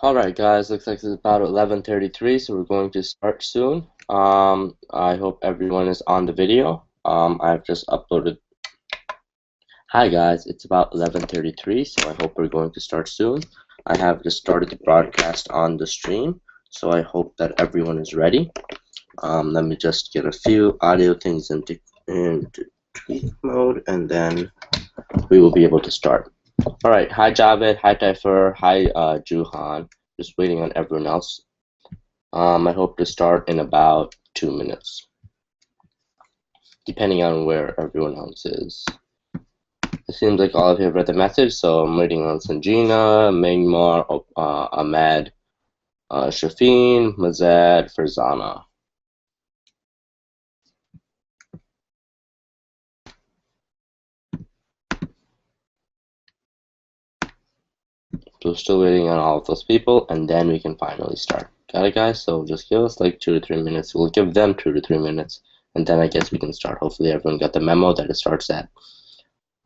Alright guys, looks like it's about 11:33, so we're going to start soon. I hope everyone is on the video. I've just uploaded. Hi guys, it's about 11:33, so I hope we're going to start soon. I have just started the broadcast on the stream, so I hope that everyone is ready. Let me just get a few audio things into tweak mode, and then we will be able to start. Alright, hi Javed, hi Taifer, hi Juhan. Just waiting on everyone else. I hope to start in about 2 minutes, depending on where everyone else is. It seems like all of you have read the message, so I'm waiting on Sanjina, Mingmar, Ahmed, Shafin, Mazad, Farzana. So still waiting on all of those people, and then we can finally start. Got it, guys? So just give us like 2 to 3 minutes. We'll give them 2 to 3 minutes, and then I guess we can start. Hopefully everyone got the memo that it starts at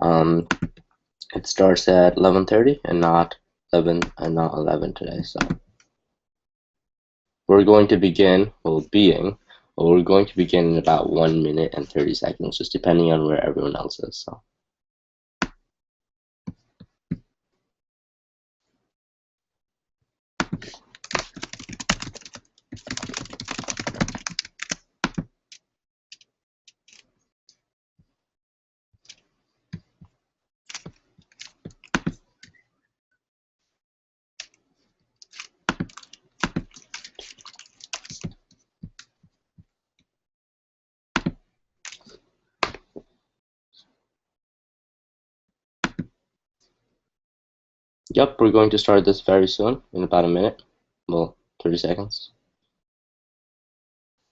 11:30 and not 11 today. So we're going to begin. We're going to begin in about 1 minute and 30 seconds, just depending on where everyone else is. So. Yep, we're going to start this very soon, in about a minute. Well, 30 seconds.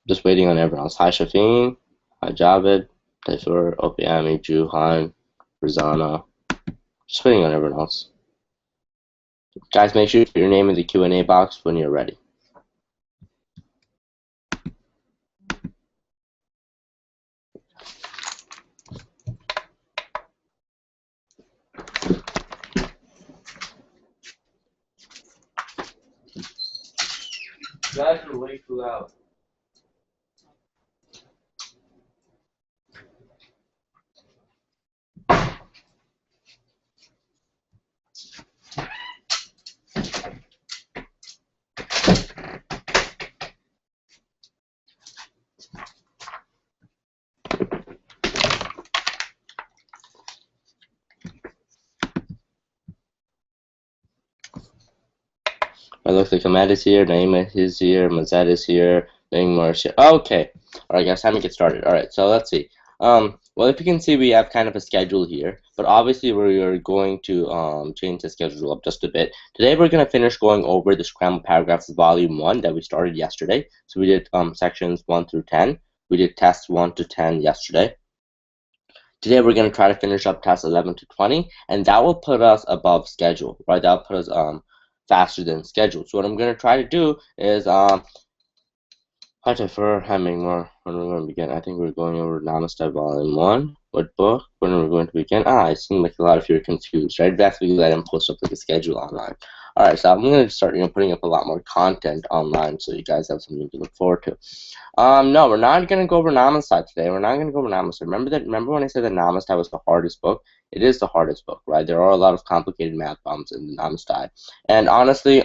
Just waiting on everyone else. Hi Shafin, hi Javed, Taifer, Opiami, Juhan, Rizana. Just waiting on everyone else. Guys, make sure you put your name in the Q&A box when you're ready. You guys are way too loud. It looks like Ahmed is here, Naima is here, Mazad is here, Naimar is here. Okay. Alright guys, time to get started. Alright, so let's see. Well, if you can see, we have kind of a schedule here, but obviously we're going to change the schedule up just a bit. Today we're going to finish going over the scrambled paragraphs volume 1 that we started yesterday. So we did sections 1 through 10. We did tests 1 to 10 yesterday. Today we're going to try to finish up tests 11 to 20, and that will put us above schedule, right? That will put us faster than scheduled. So what I'm going to try to do is hi Taifer, hi Mingmar. When are we going to begin? I think we're going over Namaste Volume 1. What book? When are we going to begin? It seems like a lot of you are confused, right? That's because I didn't post up like a schedule online. Alright, so I'm going to start putting up a lot more content online so you guys have something to look forward to. No, we're not going to go over Namaste today. We're not going to go over Namaste. Remember when I said that Namaste was the hardest book? It is the hardest book, right? There are a lot of complicated math problems in the Namaste. And honestly,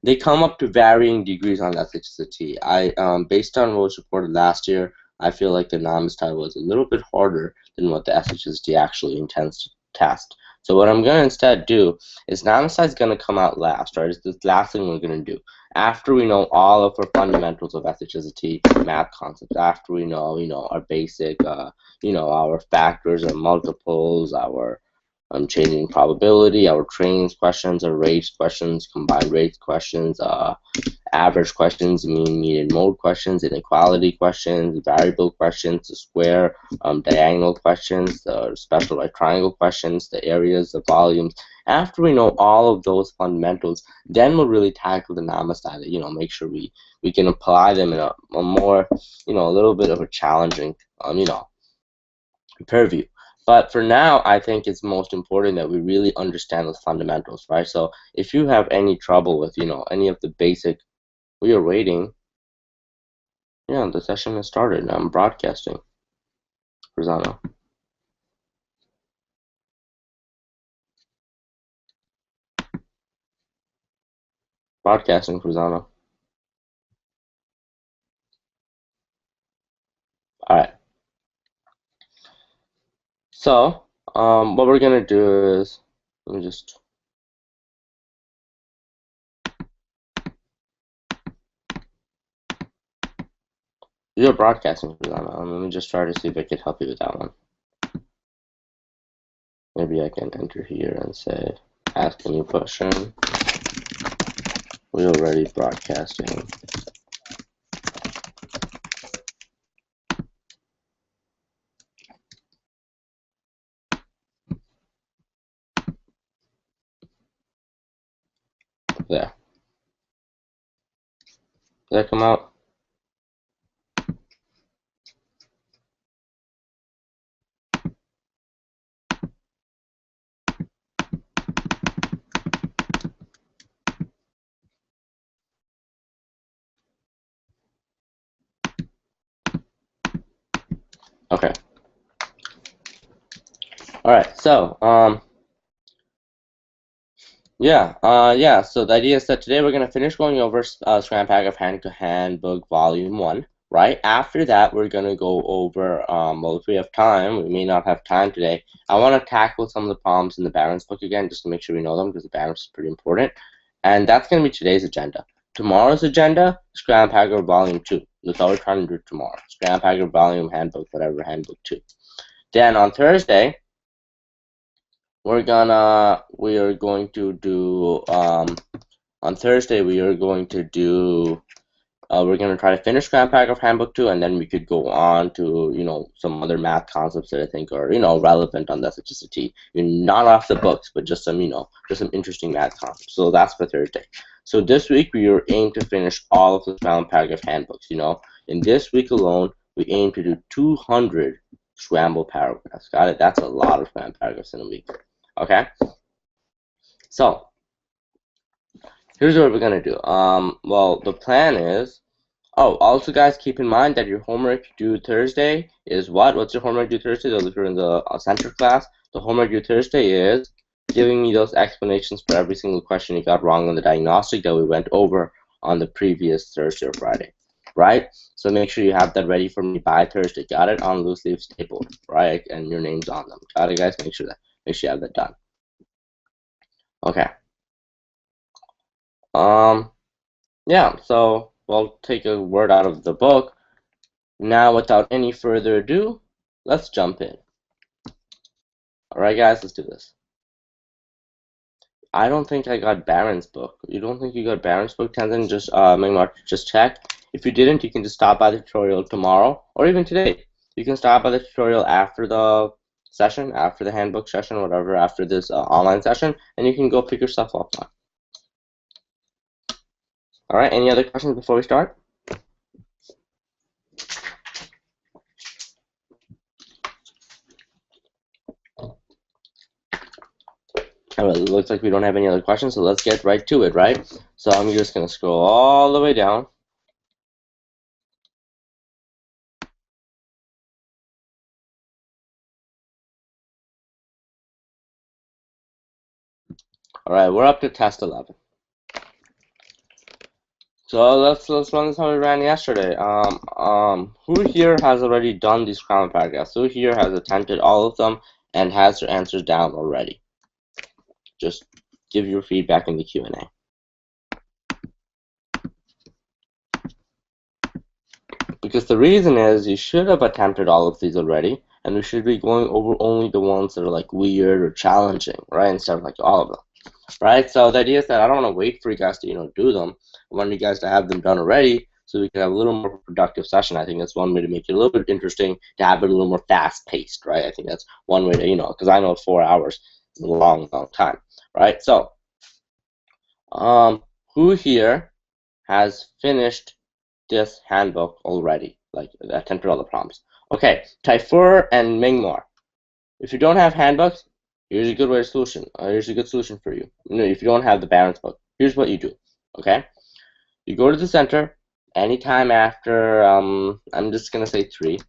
they come up to varying degrees on SHSAT. Based on what was reported last year, I feel like the Namaste was a little bit harder than what the SHSAT actually intends to test. So what I'm going to instead do is Namaste is going to come out last, right? It's the last thing we're going to do. After we know all of our fundamentals of SHSAT math concepts, after we know, our basic, our factors, our multiples, our changing probability, our trains questions, our rates questions, combined rates questions, average questions, mean, median, mode questions, inequality questions, variable questions, the square, diagonal questions, the special right triangle questions, the areas, the volumes. After we know all of those fundamentals, then we'll really tackle the Namaste, make sure we can apply them in a more, a little bit of a challenging, purview. But for now, I think it's most important that we really understand the fundamentals, right? So if you have any trouble with, any of the basic, we are waiting. Yeah, the session has started. I'm broadcasting. Rosano. Broadcasting, Rosano. All right. So, what we're gonna do is, let me just. You're broadcasting, Rosano. Let me just try to see if I can help you with that one. Maybe I can enter here and say, ask a new question. We're already broadcasting. There. Did that come out? Okay. All right. So, yeah. So the idea is that today we're gonna finish going over Scram Paragraph Handbook Volume 1. Right after that, we're gonna go over. Well, if we have time, we may not have time today. I want to tackle some of the problems in the Barron's book again, just to make sure we know them, because the Barron's is pretty important. And that's gonna be today's agenda. Tomorrow's agenda, Scram Paragraph Volume 2. That's all we're trying to do tomorrow. Scram Paragraph Volume Handbook, whatever, Handbook 2. Then on Thursday, we are going to do on Thursday we are going to do we're going to try to finish Grand Paragraph Handbook 2, and then we could go on to some other math concepts that I think are relevant on the SHSAT. Not off the books, but just some interesting math concepts. So that's for Thursday. So this week we are aiming to finish all of the Grand Paragraph Handbooks. In this week alone, we aim to do 200 scramble paragraphs. Got it? That's a lot of scramble paragraphs in a week. Okay, so here's what we're gonna do. Well, the plan is. Oh, also, guys, keep in mind that your homework due Thursday is what? What's your homework due Thursday? Those if you're in the center class, the homework due Thursday is giving me those explanations for every single question you got wrong on the diagnostic that we went over on the previous Thursday or Friday, right? So make sure you have that ready for me by Thursday. Got it? On loose leaf staple, right? And your name's on them. Got it, guys? Make sure you have that done. Okay. Yeah, so we'll take a word out of the book. Now, without any further ado, let's jump in. Alright, guys, let's do this. I don't think I got Barron's book. You don't think you got Barron's book, Tenzin? Just check. If you didn't, you can just stop by the tutorial tomorrow, or even today. You can stop by the tutorial after the session, after the handbook session, whatever, after this online session, and you can go pick your stuff up on. Alright, any other questions before we start? Alright, it looks like we don't have any other questions, so let's get right to it, right? So I'm just going to scroll all the way down. Alright, we're up to test 11. So let's run this how we ran yesterday. Who here has already done these common paragraphs? Who here has attempted all of them and has their answers down already? Just give your feedback in the Q&A. Because the reason is you should have attempted all of these already, and we should be going over only the ones that are like weird or challenging, right? Instead of like all of them. Right, so the idea is that I don't want to wait for you guys to do them. I want you guys to have them done already, so we can have a little more productive session. I think that's one way to make it a little bit interesting, to have it a little more fast-paced, right? I think that's one way to because I know 4 hours is a long time, right? So, who here has finished this handbook already? Like attempted all the prompts. Okay, Taifur and Mingmar. If you don't have handbooks, here's a good solution. Here's a good solution for you. If you don't have the balance book, here's what you do. Okay, you go to the center anytime after I'm just gonna say 3.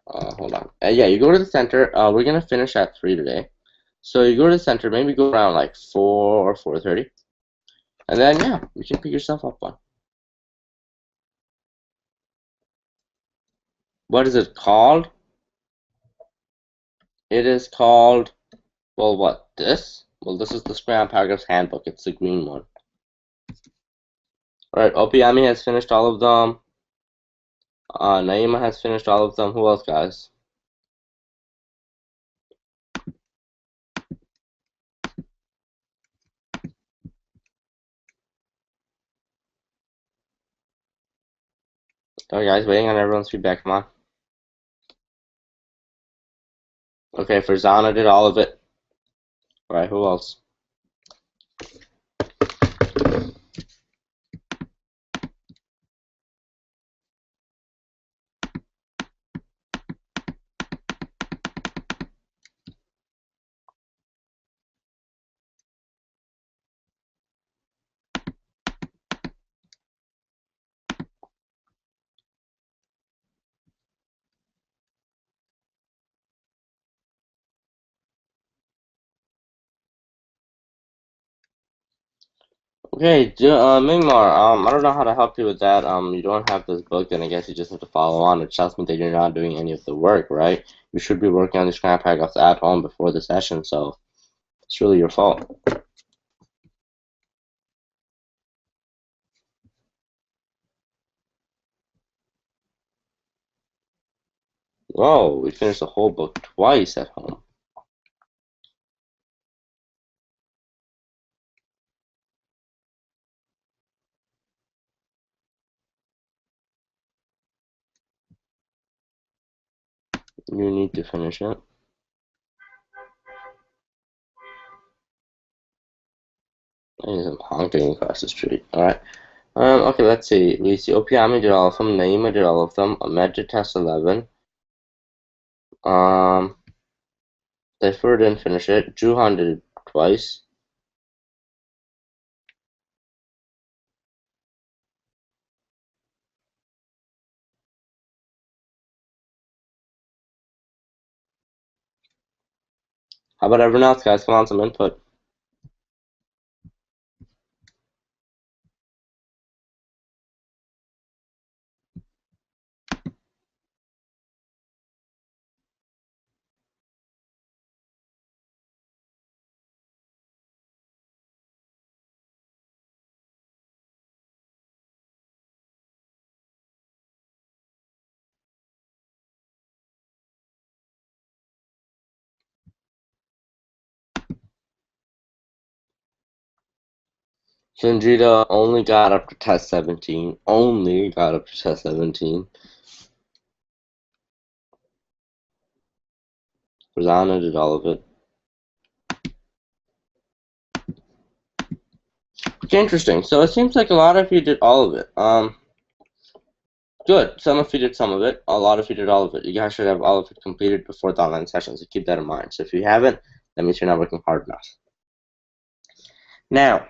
Hold on. Yeah, you go to the center. We're gonna finish at 3 today. So you go to the center, maybe go around like 4 or 4:30, and then yeah, you can pick yourself up one. What is it called? It is called, well, what, this? Well, this is the Scram Paragraphs Handbook. It's the green one. Alright, Opiami has finished all of them. Naima has finished all of them. Who else, guys? Alright, guys, waiting on everyone's feedback. Come on. Okay, Farzana did all of it. Alright, who else? Okay, Mingmar, I don't know how to help you with that. You don't have this book, then I guess you just have to follow on, which tells me that you're not doing any of the work, right? You should be working on these Scram Paragraphs at home before the session, so it's really your fault. Whoa, we finished the whole book twice at home. You need to finish it. There's some honking across the street. Alright. Okay, let's see. We see Opiami did all of them, Naima did all of them, Ahmed did test 11. Tayfur didn't finish it. Juhan did it twice. How about everyone else, guys? Come on, some input. Sanjita only got up to test 17. Only got up to test 17. Rosanna did all of it. Okay, interesting. So it seems like a lot of you did all of it. Good. Some of you did some of it. A lot of you did all of it. You guys should have all of it completed before the online session, so keep that in mind. So if you haven't, that means you're not working hard enough. Now,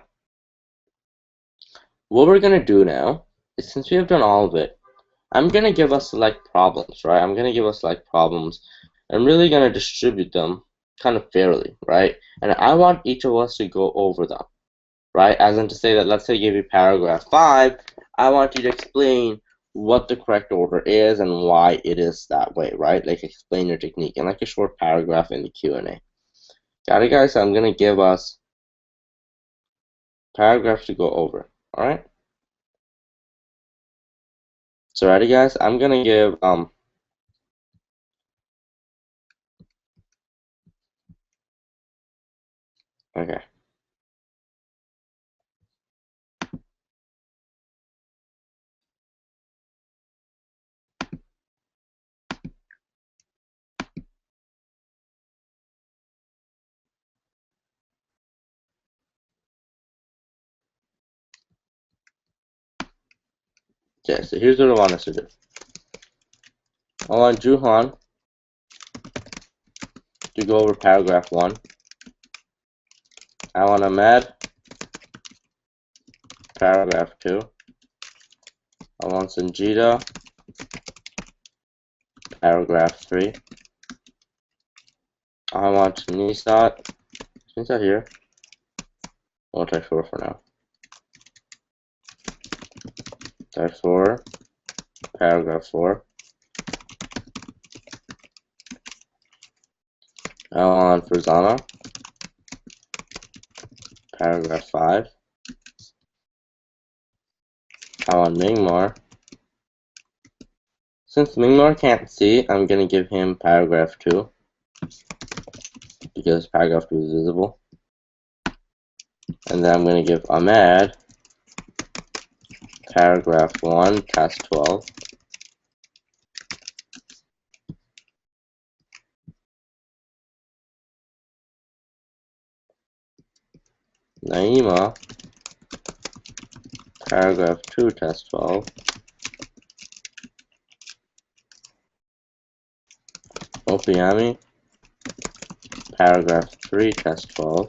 what we're going to do now is, since we have done all of it, I'm going to give us select problems, right? I'm going to give us select problems. I'm really going to distribute them kind of fairly, right? And I want each of us to go over them, right? As in to say that, let's say I give you paragraph 5, I want you to explain what the correct order is and why it is that way, right? Like explain your technique in like a short paragraph in the Q&A. Got it, guys? So I'm going to give us paragraphs to go over, all right? So ready, guys? I'm going to give okay. Okay, so here's what I want us to do. I want Juhan we go over paragraph 1. I want to add paragraph 2. I want Sanjita, paragraph 3. I want Nisat. Is that here? I'll type 4 for now. Type 4, paragraph 4. I want Farzana, paragraph 5. I want Mingmar. Since Mingmar can't see, I'm going to give him paragraph 2 because paragraph 2 is visible. And then I'm going to give Ahmed paragraph 1, task 12. Naima, paragraph 2, task 12. Opiyami, paragraph 3, task 12.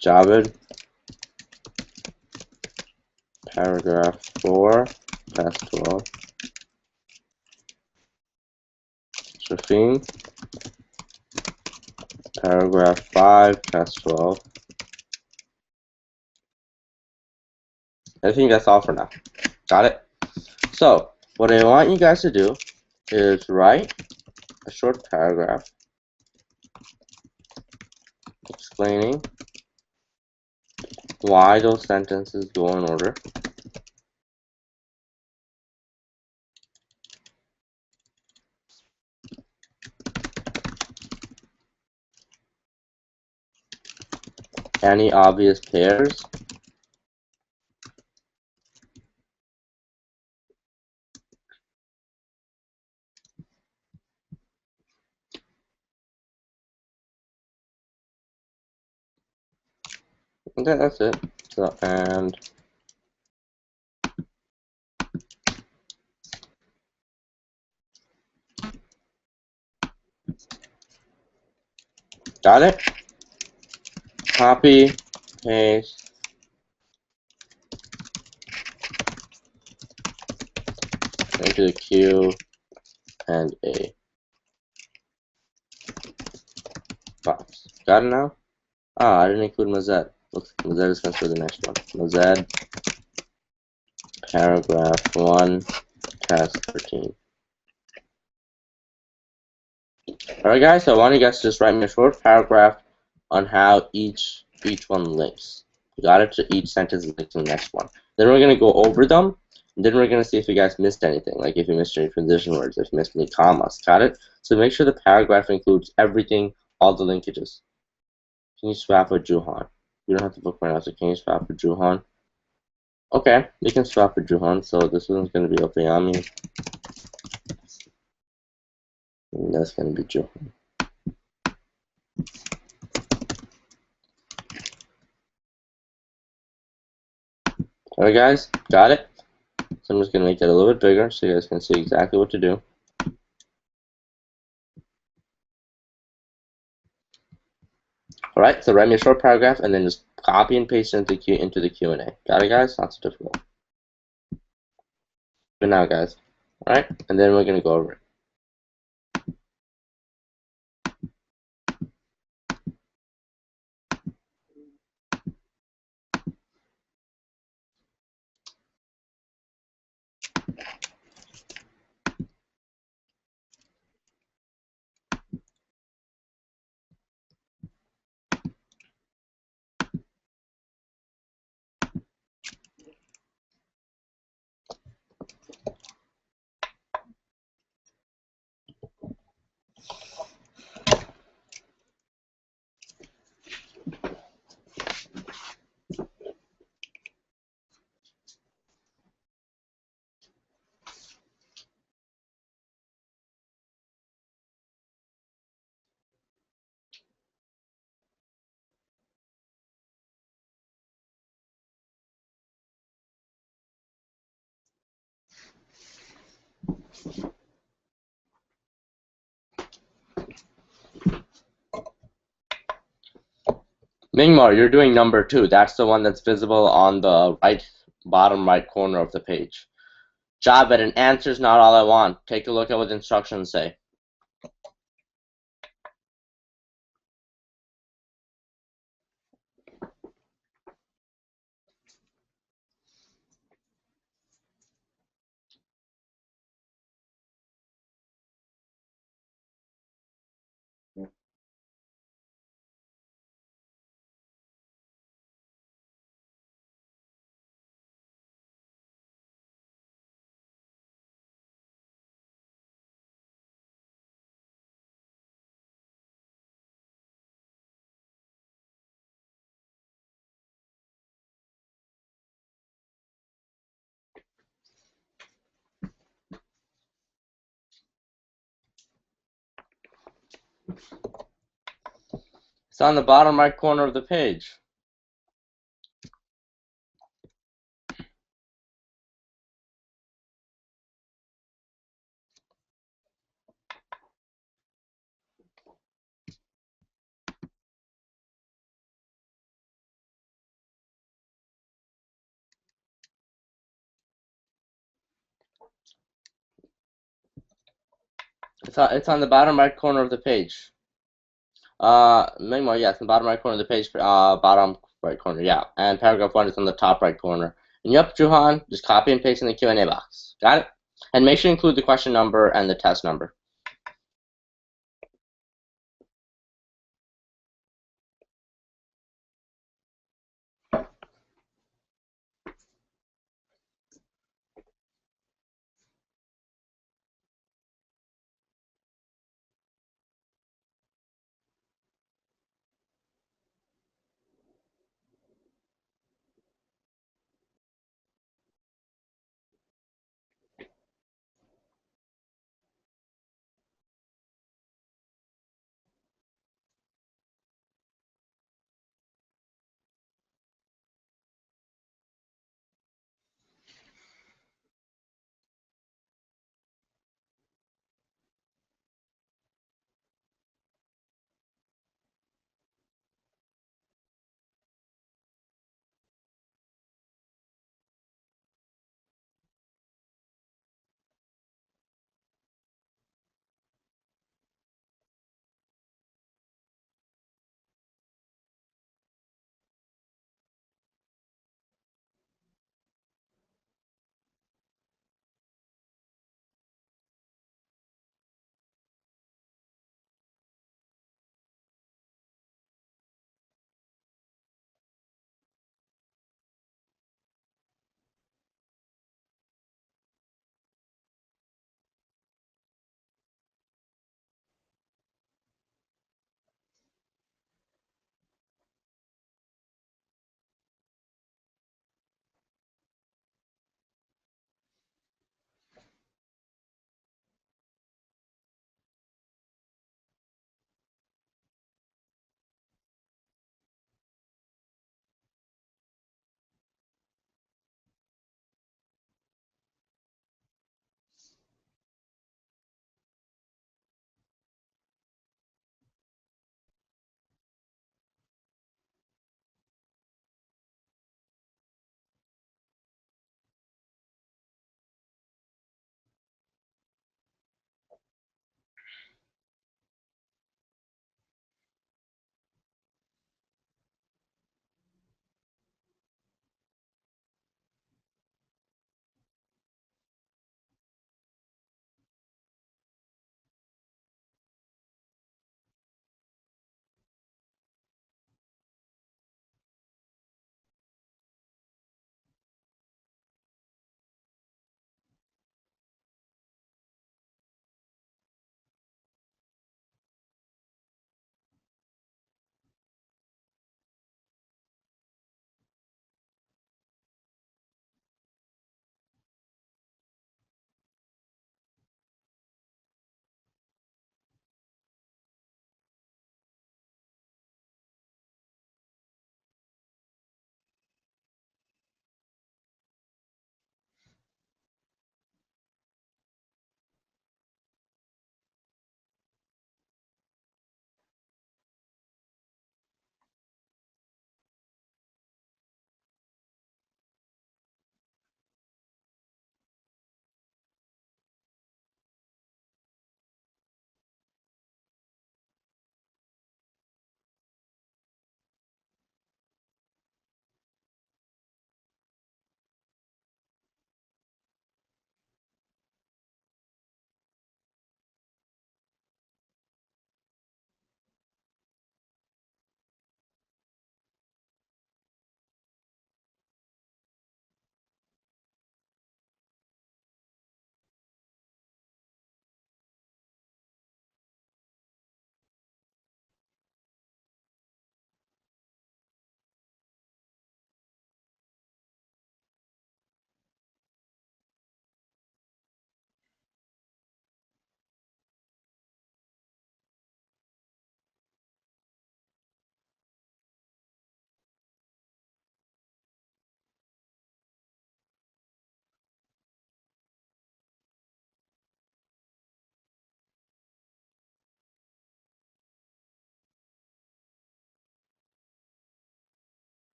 Javed, paragraph 4, task 12. Shafin, paragraph 5, task 12. I think that's all for now. Got it? So, what I want you guys to do is write a short paragraph explaining why those sentences go in order. Any obvious pairs. Okay, that's it. So, and got it? Copy, paste, into the Q and A box. Got it now? Ah, I didn't include Mazed. Looks like Mazed is going to the next one. Mazed, paragraph 1, task 13. Alright guys, so I want you guys to just write me a short paragraph on how each one links. Got it? To each sentence links to the next one. Then we're going to go over them. And then we're going to see if you guys missed anything. Like if you missed any transition words, if you missed any commas. Got it? So make sure the paragraph includes everything, all the linkages. Can you swap with Juhan? You don't have to book right now, so can you swap with Juhan? Okay, you can swap with Juhan. So this one's going to be Opayami. And that's going to be Juhan. Alright guys, got it? So I'm just going to make it a little bit bigger so you guys can see exactly what to do. Alright, so write me a short paragraph and then just copy and paste it into the Q&A. Got it guys? Not so difficult. Good now guys. Alright, and then we're going to go over it. Mingmar, you're doing number 2. That's the one that's visible on the bottom right corner of the page. Javed, an answer's not all I want. Take a look at what the instructions say. It's on the bottom right corner of the page. It's on the bottom right corner of the page. Meanwhile, yeah, it's in the bottom right corner of the page. Bottom right corner, yeah. And paragraph 1 is on the top right corner. And yep, Juhan, just copy and paste in the Q&A box. Got it? And make sure you include the question number and the test number.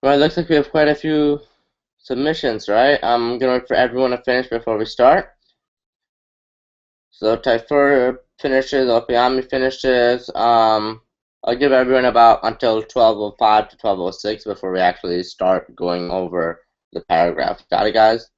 Well, it looks like we have quite a few submissions, right? I'm gonna wait for everyone to finish before we start. So Typhoon finishes, Opiami finishes. I'll give everyone about until 12:05 to 12:06 before we actually start going over the paragraph. Got it, guys?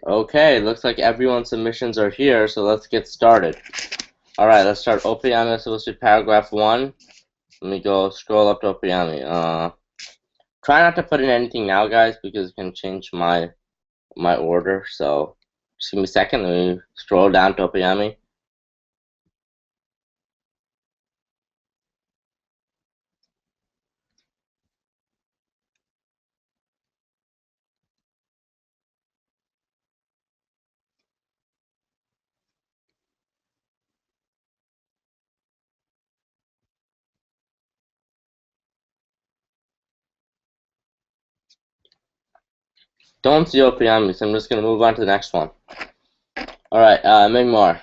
Okay, looks like everyone's submissions are here, so let's get started. Alright, let's start. Opiyami is supposed to be paragraph 1. Let me go scroll up to Opiyami. Try not to put in anything now, guys, because it can change my order. So just give me a second. Let me scroll down to Opiyami. Don't see Opiyami, so I'm just gonna move on to the next one. Alright, Mingmar.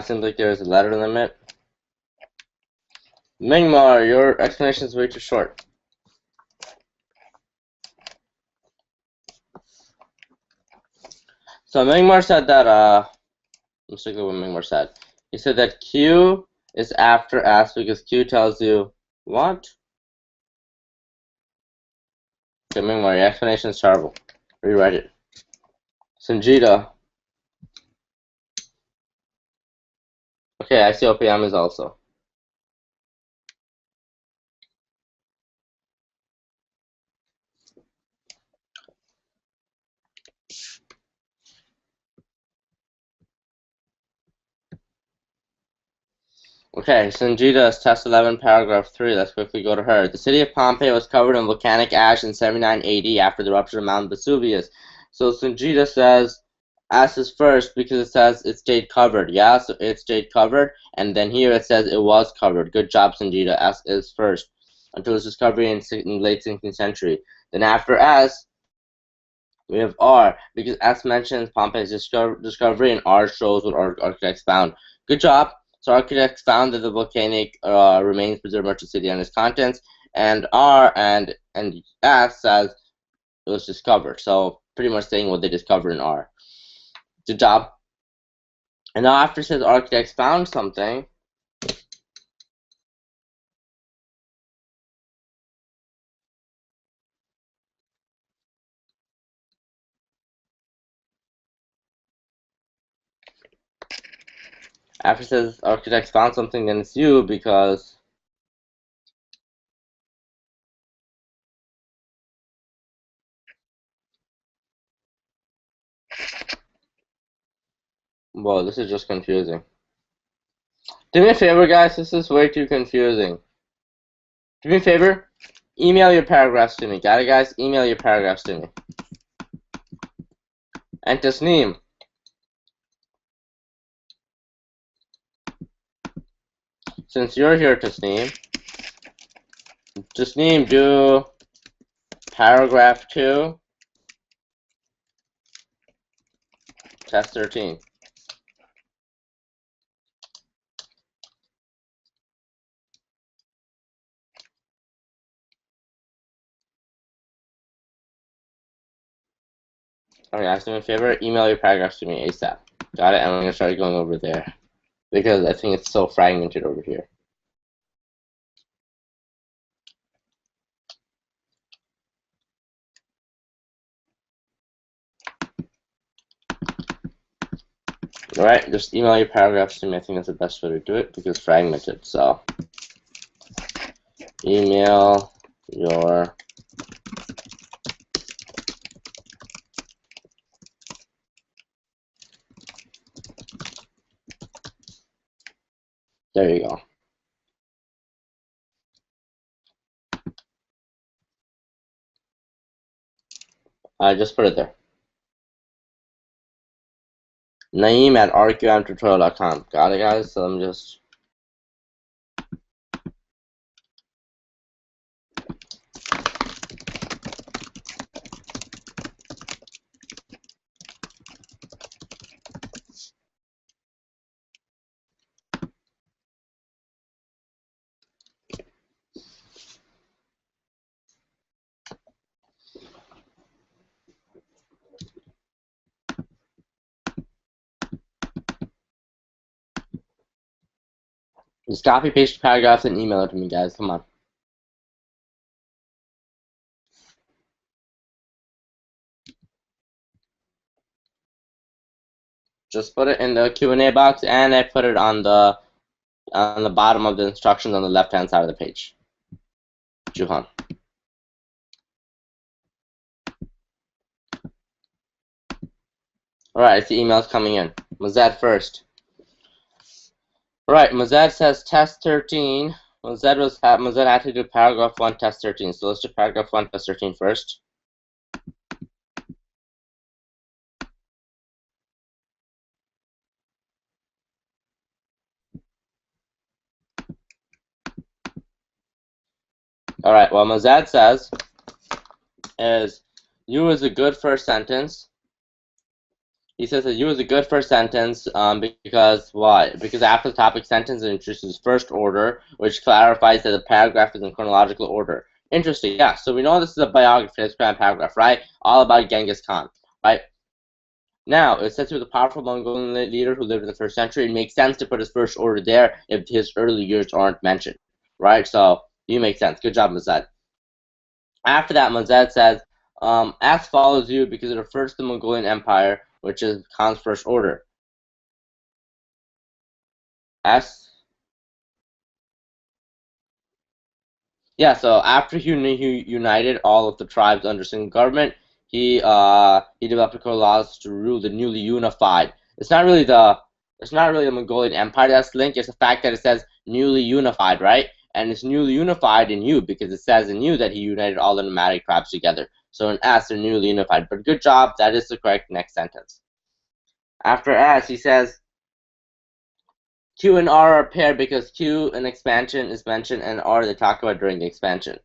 Seems like there's a letter limit. Mingmar, your explanation is way too short. So Mingmar said that, let's look at what Mingmar said. He said that Q is after S because Q tells you what? Okay, Mingmar, your explanation is terrible. Rewrite it. Sanjita. Okay, I see Opiyami's also. Okay, Sanjita's test 11, paragraph 3. Let's quickly go to her. The city of Pompeii was covered in volcanic ash in 79 AD after the eruption of Mount Vesuvius. So Sanjita says S is first because it says it stayed covered. Yeah, so it stayed covered. And then here it says it was covered. Good job, Sanjita. S is first until its discovery in late 16th century. Then after S, we have R because S mentions Pompeii's discovery and R shows what architects found. Good job. So architects found that the volcanic remains preserved much of the city and its contents, and R and S says it was discovered. So pretty much saying what they discovered in R. Good job. And now after it says architects found something, after it says architects found something, then it's you because well, this is just confusing. Do me a favor, guys. This is way too confusing. Do me a favor. Email your paragraphs to me. Got it, guys? Email your paragraphs to me. And Tasneem. Since you're here, Tasneem, do paragraph 2, test 13. Okay, guys, do me a favor. Email your paragraphs to me ASAP. Got it? And I'm going to start going over there. Because I think it's so fragmented over here. Alright, just email your paragraphs to me. I think that's the best way to do it because it's fragmented. So, email your there you go. I just put it there. Naeem at RQMtutorial.com. Got it, guys? So let me just. Just copy paste the paragraphs and email it to me, guys. Come on. Just put it in the Q&A box, and I put it on the bottom of the instructions on the left-hand side of the page. Juhan. Alright, I see emails coming in. Mazad first. Alright, Mazad says test 13. Mazad had to do paragraph 1, test 13. So let's do paragraph 1, test 13 first. Alright, what Mazad says is you is a good first sentence. He says that you is a good first sentence because why? Because after the topic sentence, it introduces first order, which clarifies that the paragraph is in chronological order. Interesting, yeah. So we know this is a biography, described paragraph, right? All about Genghis Khan, right? Now, it says he was a powerful Mongolian leader who lived in the first century. It makes sense to put his first order there if his early years aren't mentioned, right? So you make sense. Good job, Mazad. After that, Mazad says, as follows you because it refers to the Mongolian Empire, which is Khan's first order. S. Yeah, so after he united all of the tribes under single government, he developed code laws to rule the newly unified. It's not really the Mongolian Empire that's linked. It's the fact that it says newly unified, right? And it's newly unified in U because it says in U that he united all the nomadic tribes together. So in S, they're newly unified. But good job, that is the correct next sentence. After S, he says Q and R are paired because Q in expansion is mentioned and R they talk about during the expansion.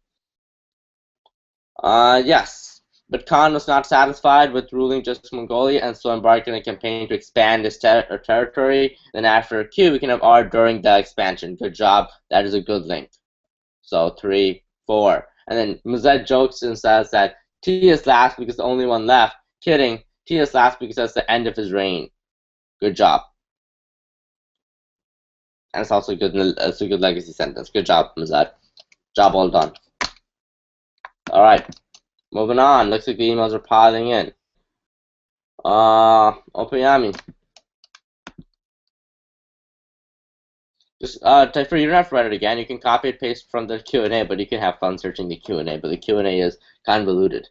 Yes, but Khan was not satisfied with ruling just Mongolia and so embarked on a campaign to expand his territory. Then after Q, we can have R during the expansion. Good job. That is a good link. So 3, 4. And then Muzet jokes and says that T is last because the only one left. Kidding. T is last because that's the end of his reign. Good job. And it's also it's a good legacy sentence. Good job, Muzet. Job well done. Alright. Moving on. Looks like the emails are piling in. Opayami. Just Typher, you don't have to write it again. You can copy and paste from the Q&A, but you can have fun searching the Q&A. But the Q&A is convoluted.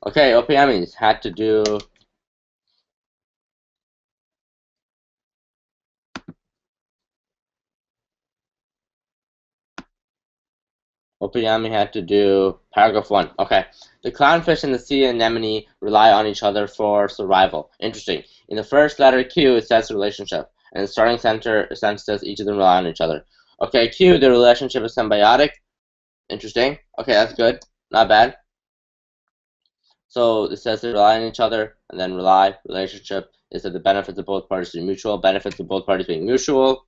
Okay, Opayami's had to do. Opayami had to do paragraph 1. Okay. The clownfish and the sea anemone rely on each other for survival. Interesting. In the first letter Q, it says relationship. And the starting sentence says each of them rely on each other. Okay, Q, the relationship is symbiotic. Interesting. Okay, that's good. Not bad. So it says they rely on each other, and then relationship is that the benefits of both parties are mutual. Benefits of both parties being mutual.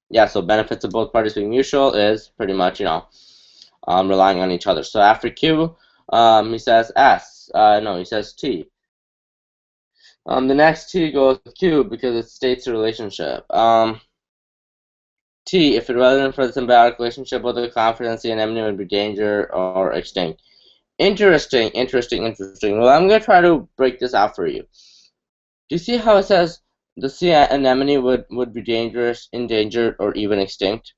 Yeah, so benefits of both parties being mutual is pretty much, relying on each other. So after Q, he says S. No, he says T. The next T goes with Q because it states a relationship. T, if it wasn't for the symbiotic relationship, whether confidence and enmity would be danger or extinct. Interesting. Well, I'm going to try to break this out for you. Do you see how it says the sea anemone would be dangerous, endangered, or even extinct?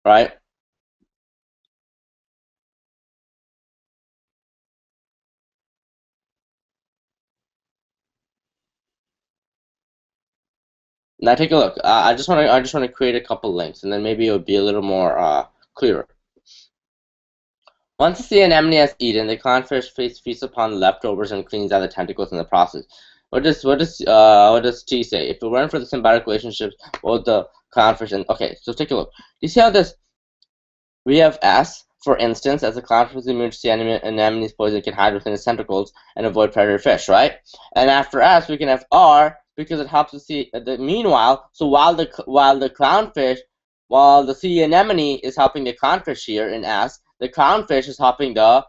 Right? Now take a look. I just want to create a couple links, and then maybe it'll be a little more clearer. Once the sea anemone has eaten, the clownfish feasts upon the leftovers and cleans out the tentacles in the process. What does T say? If it weren't for the symbiotic relationships, what would the clownfish and okay? So take a look. You see how this? We have S, for instance, as the clownfish is immune to sea anemone's poison, it can hide within its tentacles and avoid predator fish, right? And after S, we can have R because it helps to see. Meanwhile, so while the sea anemone is helping the clownfish here in S, the clownfish is helping the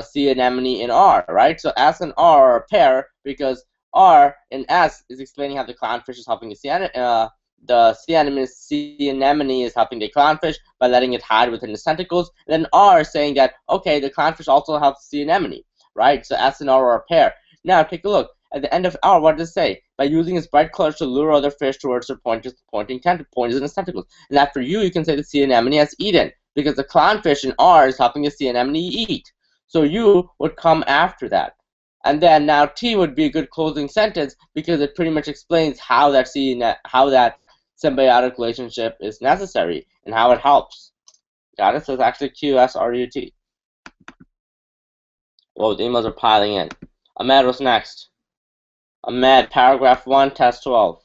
sea anemone in R, right? So S and R are a pair because R in S is explaining how the clownfish is helping the sea anemone is helping the clownfish by letting it hide within its tentacles. And then R is saying that, okay, the clownfish also helps the sea anemone, right? So S and R are a pair. Now, take a look. At the end of R, what does it say? By using its bright colors to lure other fish towards their points in its tentacles. And after you can say the sea anemone has eaten, because the clownfish in R is helping the sea anemone eat. So you would come after that. And then now T would be a good closing sentence because it pretty much explains how that symbiotic relationship is necessary and how it helps. Got it? So it's actually QSRUT. Whoa, the emails are piling in. Ahmed, what's next? Ahmed, paragraph 1, test 12.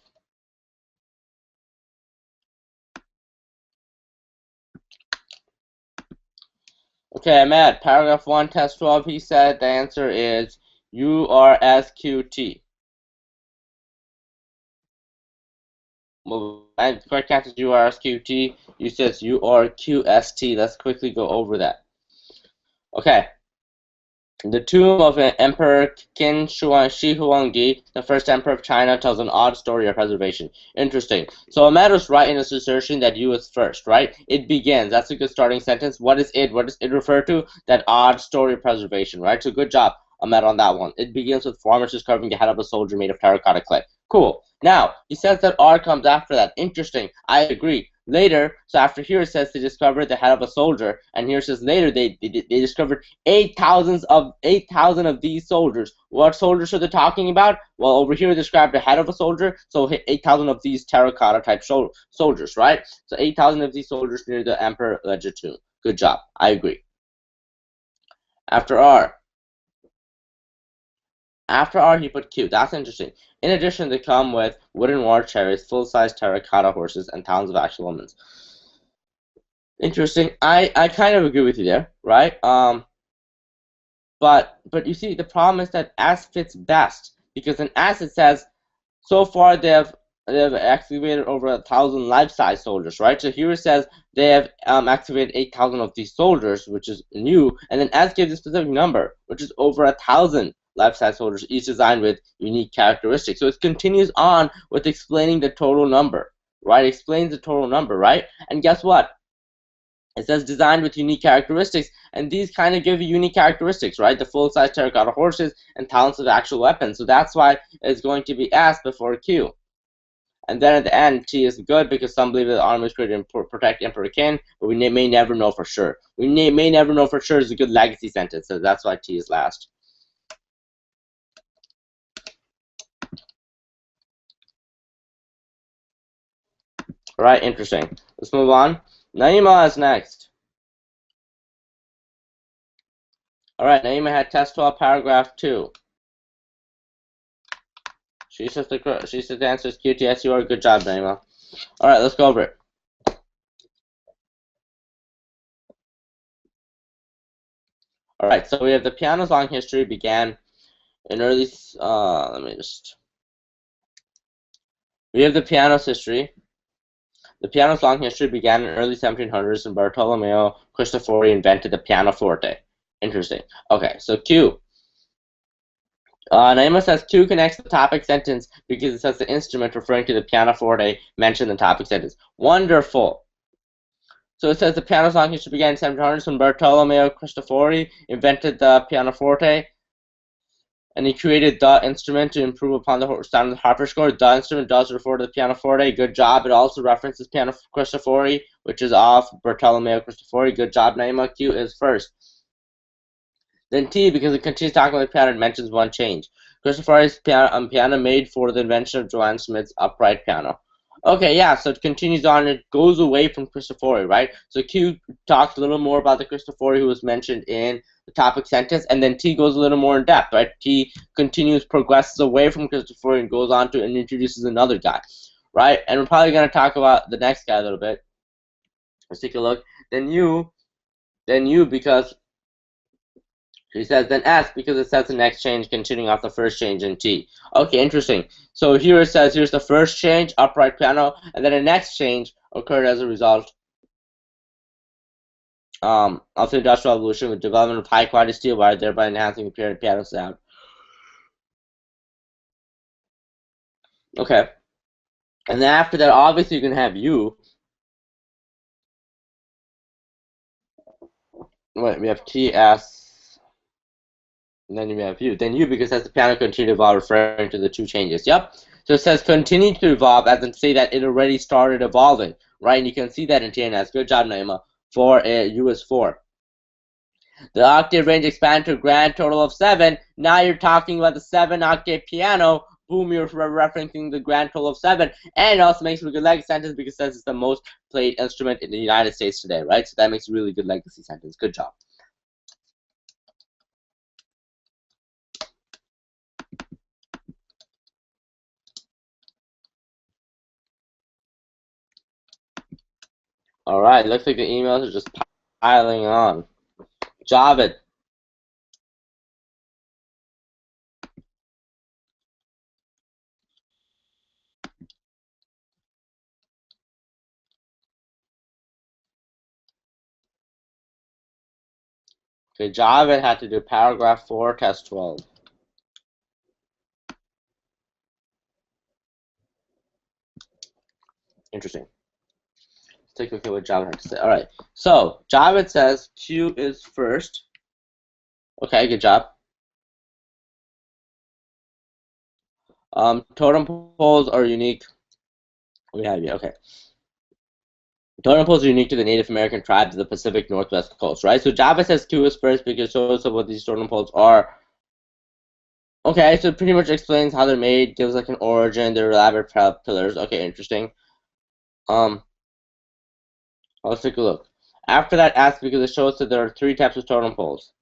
Okay, Ahmed, paragraph 1, test 12, he said the answer is URSQT. Well, and the correct answer is URSQT. You said URQST. Let's quickly go over that. Okay. The tomb of Emperor Qin Shi Huangdi, the first emperor of China, tells an odd story of preservation. Interesting. So Ahmed was right in his assertion that you is first, right? It begins. That's a good starting sentence. What is it? What does it refer to? That odd story of preservation, right? So good job, Ahmed, on that one. It begins with farmers discovering the head of a soldier made of terracotta clay. Cool. Now, he says that R comes after that. Interesting. I agree. Later, so after here it says they discovered the head of a soldier, and here it says later they discovered 8,000 of these soldiers. What soldiers are they talking about? Well, over here they described the head of a soldier, so 8,000 of these terracotta type soldiers, right? So 8,000 of these soldiers near the Emperor Ledger tomb. Good job. I agree. After R, he put Q. That's interesting. In addition, they come with wooden war chariots, full-size terracotta horses, and towns of actual humans. Interesting. I kind of agree with you there, right? But you see, the problem is that S fits best because in S it says so far they have activated over 1,000 life-size soldiers, right? So here it says they have activated 8,000 of these soldiers, which is new, and then S gives a specific number, which is over 1,000 life-size soldiers, each designed with unique characteristics. So it continues on with explaining the total number, right? It explains the total number, right? And guess what? It says designed with unique characteristics, and these kind of give you unique characteristics, right? The full-size terracotta horses and talents of actual weapons. So that's why it's going to be S before Q. And then at the end, T is good because some believe that the army was created to protect Emperor Qin, but we may never know for sure. We may never know for sure is a good legacy sentence, so that's why T is last. All right, interesting. Let's move on. Naima is next. All right, Naima had test 12, paragraph 2. She says the answer is QTS. You are. Good job, Naima. All right, let's go over it. All right, so we have the piano's long history began in early. We have the piano's history. The piano's long history began in early 1700s when Bartolomeo Cristofori invented the pianoforte. Interesting. Okay, so Q. Naima says Q connects the topic sentence because it says the instrument referring to the pianoforte mentioned in the topic sentence. Wonderful. So it says the piano's long history began in 1700s when Bartolomeo Cristofori invented the pianoforte, and he created the instrument to improve upon the sound of the harpsichord. The instrument does refer to the pianoforte. Good job. It also references piano Cristofori, which is off Bartolomeo Cristofori. Good job, Naima. Q is first. Then T, because it continues talking about the piano, it mentions one change. Cristofori's piano made for the invention of Johann Schmidt's upright piano. Okay, yeah, so it continues on. It goes away from Cristofori, right? So Q talks a little more about the Cristofori who was mentioned in the topic sentence, and then T goes a little more in depth, right? T continues, progresses away from Cristofori and goes on to and introduces another guy, right? And we're probably going to talk about the next guy a little bit. Let's take a look. Then U, because she says, then S, because it says the next change continuing off the first change in T. Okay, interesting. So here it says, here's the first change, upright piano, and then the next change occurred as a result of the Industrial Revolution with development of high-quality steel wire, thereby enhancing the piano sound. Okay. And then after that, obviously, you can have U. Wait, we have T, S, and then we have U. Then U, because as the piano continued to evolve, referring to the two changes. Yep. So it says continue to evolve, as in say that it already started evolving, right? And you can see that in T and S. Good job, Naima. For U is 4. The octave range expanded to a grand total of 7. Now you're talking about the 7-octave piano. Boom, you're referencing the grand total of 7. And it also makes a good legacy sentence because this is the most played instrument in the United States today, right? So that makes a really good legacy sentence. Good job. All right, looks like the emails are just piling on. Javed. Okay, Javed had to do paragraph 4, test 12. Interesting. Let's take a look at what Javed had to say. All right, so Javed says Q is first. Okay, good job. Totem poles are unique. We have you. Okay. Totem poles are unique to the Native American tribes of the Pacific Northwest coast, right? So Java says Q is first because it shows us what these totem poles are. Okay, so it pretty much explains how they're made, gives like an origin, they're elaborate pillars. Okay, interesting. Let's take a look. After that, ask because it shows that there are 3 types of totem poles.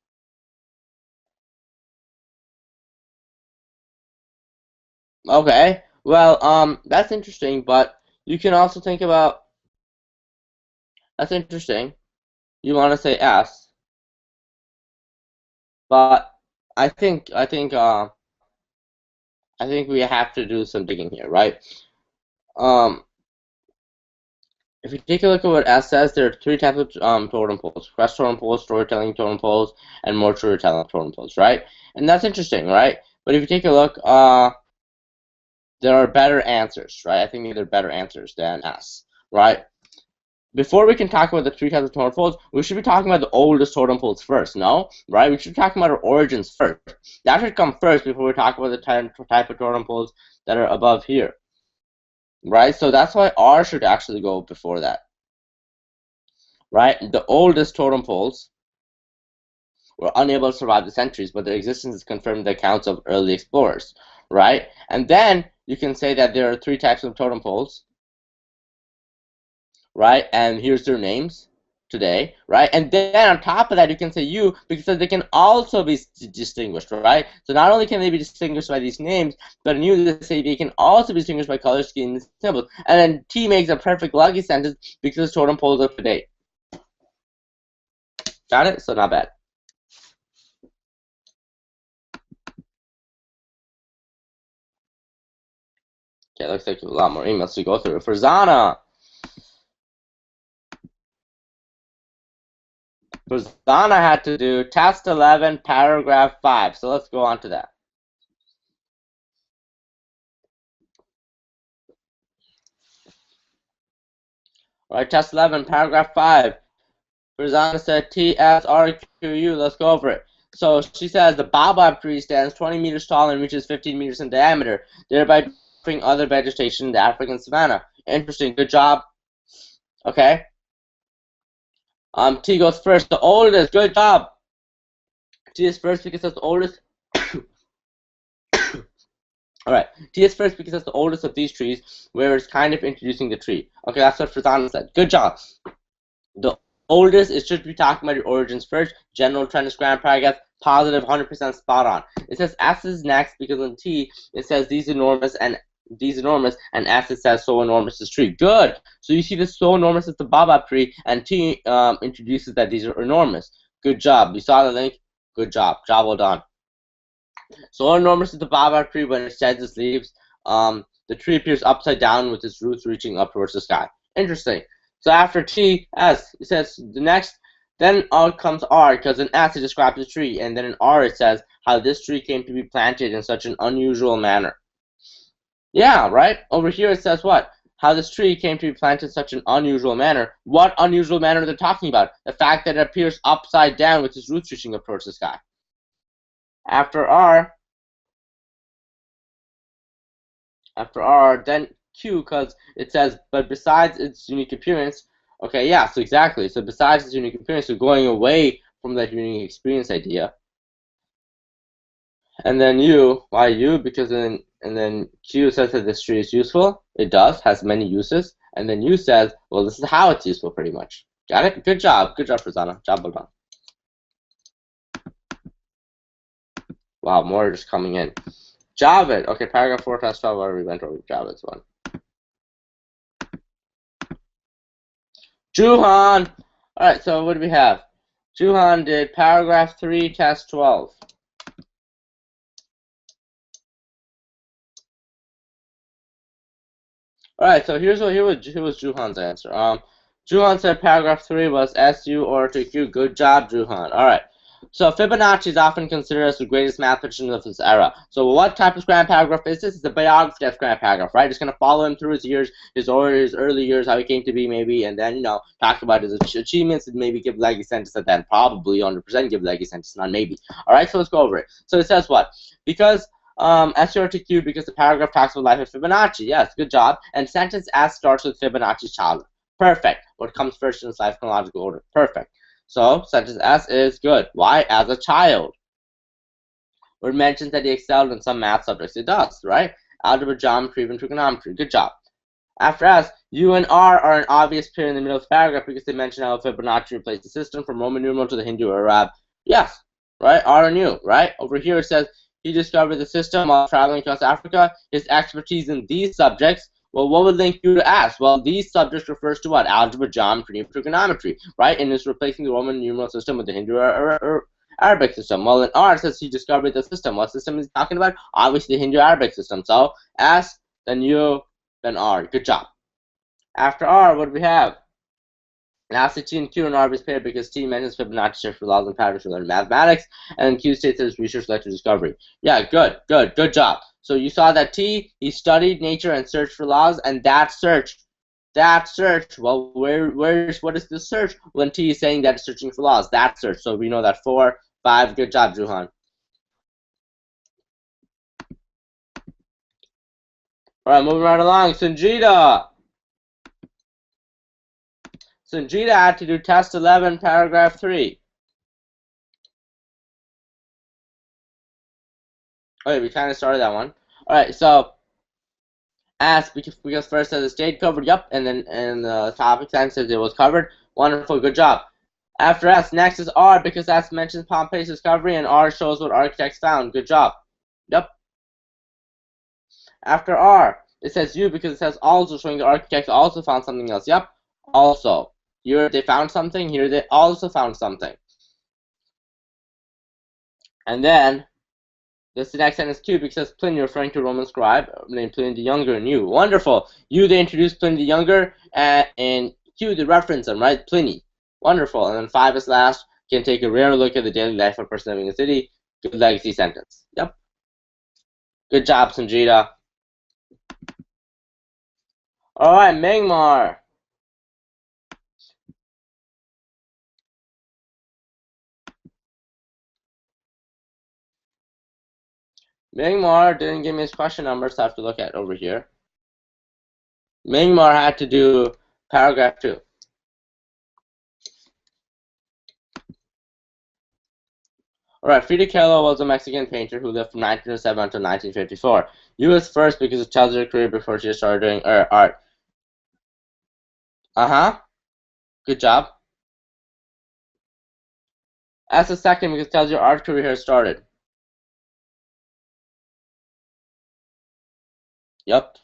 Okay, well, that's interesting, but you can also think about, that's interesting. You want to say S, but I think we have to do some digging here, right? If you take a look at what S says, there are 3 types of totem poles: quest totem poles, storytelling totem poles, and more storytelling totem poles, right? And that's interesting, right? But if you take a look, there are better answers, right? I think there are better answers than S, right? Before we can talk about the 3 types of totem poles, we should be talking about the oldest totem poles first, no? Right? We should be talking about our origins first. That should come first before we talk about the type of totem poles that are above here. Right? So that's why R should actually go before that. Right? The oldest totem poles were unable to survive the centuries, but their existence is confirmed in the accounts of early explorers. Right? And then you can say that there are 3 types of totem poles. Right? And here's their names today, right? And then on top of that, you can say U because they can also be distinguished, right? So not only can they be distinguished by these names, but in U they say they can also be distinguished by color schemes and symbols. And then T makes a perfect lucky sentence because totem poles are today. Got it? So not bad. Okay, looks like a lot more emails to go through. For Zana. Zana had to do test 11, paragraph 5. So let's go on to that. All right, test 11, paragraph 5. Zana said TSRQU. Let's go over it. So she says the baobab tree stands 20 meters tall and reaches 15 meters in diameter, thereby dwarfing other vegetation in the African savanna. Interesting. Good job. Okay. T goes first. The oldest. Good job. T is first because that's the oldest. Alright, T is first because it's the oldest of these trees, where it's kind of introducing the tree. Okay, that's what Frazana said. Good job. The oldest, it should be talking about your origins first. General trend is grand paragraph, positive, 100% spot on. It says S is next because in T, it says these enormous, and S it says so enormous is tree. Good. So you see this so enormous is the baobab tree, and T introduces that these are enormous. Good job. You saw the link? Good job. Job well done. So enormous is the baobab tree when it sheds its leaves. The tree appears upside down with its roots reaching up towards the sky. Interesting. So after T, S, it says the next, then out comes R, because in S it describes the tree, and then in R it says how this tree came to be planted in such an unusual manner. Yeah, right? Over here it says what? How this tree came to be planted in such an unusual manner. What unusual manner are they talking about? The fact that it appears upside down with its roots reaching up towards the sky. After R, then Q, because it says, but besides its unique appearance, okay, yeah, so exactly. So besides its unique appearance, so going away from that unique experience idea. And then U, why U? Because and then Q says that this tree is useful. It does, has many uses. And then U says, well, this is how it's useful, pretty much. Got it? Good job. Good job, Frazana. Job well done. Wow, more just coming in. Javid. Okay, paragraph 4 test 12, already went over Javid's one. Juhan. Alright, so what do we have? Juhan did paragraph 3, test 12. Alright, so here was Juhan's answer. Juhan said paragraph 3 was SU or to Q. Good job, Juhan. Alright. So Fibonacci is often considered as the greatest mathematician of his era. So what type of grand paragraph is this? It's a biography of grand paragraph, right? It's going to follow him through his years, his early years, how he came to be, maybe, and then, talk about his achievements and maybe give legacy sentence at then. Probably 100% give legacy sentence, not maybe. Alright, so let's go over it. So it says what? Because SRTQ, because the paragraph talks about life of Fibonacci. Yes, good job. And sentence S starts with Fibonacci's childhood. Perfect. What comes first in its life chronological order? Perfect. So sentence S is good. Why? As a child. Or it mentions that he excelled in some math subjects. It does, right? Algebra, geometry, even trigonometry. Good job. After S, U and R are an obvious pair in the middle of the paragraph because they mention how Fibonacci replaced the system from Roman numeral to the Hindu or Arab. Yes, right? R and U, right? Over here it says he discovered the system while traveling across Africa. His expertise in these subjects. Well, what would link you to S? Well, these subjects refers to what? Algebra, geometry, and trigonometry, right? And it's replacing the Roman numeral system with the Hindu or Arabic system. Well, in R it says he discovered the system. What system is he talking about? Obviously, the Hindu-Arabic system. So S, then U, then R. Good job. After R, what do we have? Lastly, T and Q and R is paired because T mentions Fibonacci search for laws and patterns related to mathematics, and Q states that his research led to discovery. Yeah, good job. So you saw that T, he studied nature and searched for laws, and that search, well, what is this search? When T is saying that it's searching for laws, that search. So we know that 4, 5, good job, Juhan. Alright, moving right along, Sanjita. Sanjita had to do test 11, paragraph 3. Okay, we kind of started that one. Alright, so ask because first says the state covered, yep, and then the topic then says it was covered. Wonderful, good job. After S, next is R because S mentions Pompeii's discovery and R shows what architects found. Good job. Yep. After R, it says U because it says also, showing the architects also found something else. Yep. Also. Here they found something, here they also found something. And then this next sentence Q because it says Pliny, referring to a Roman scribe named Pliny the Younger, and U. Wonderful. U, they introduced Pliny the Younger, and Q, they reference him, right? Pliny. Wonderful. And then 5 is last. Can take a rare look at the daily life of a person living in a city. Good legacy sentence. Yep. Good job, Sanjita. Alright, Mingmar. Mingmar didn't give me his question number, so I have to look at over here. Mingmar had to do paragraph 2. Alright, Frida Kahlo was a Mexican painter who lived from 1907 until 1954. U is first because it tells her career before she started doing art. Good job. S is second because it tells your art career has started. Yep.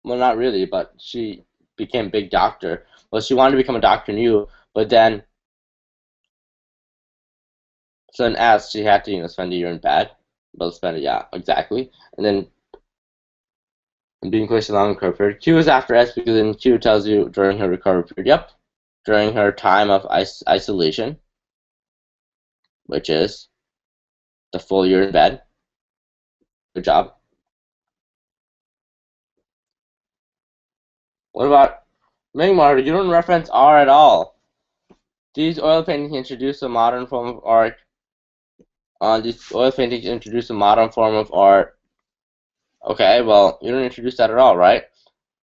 Well, not really, but she became big doctor. Well, she wanted to become a doctor in U, but then, so in S, she had to, spend a year in bed. Well, spend it, yeah, exactly. And then being pushed along the recovery period. Q is after S because then Q tells you during her recovery period. Yep. During her time of isolation, which is the full year in bed. Good job. What about Mingmar? You don't reference R at all. These oil paintings introduce a modern form of art. These oil paintings introduce a modern form of art. Okay, well, you don't introduce that at all, right?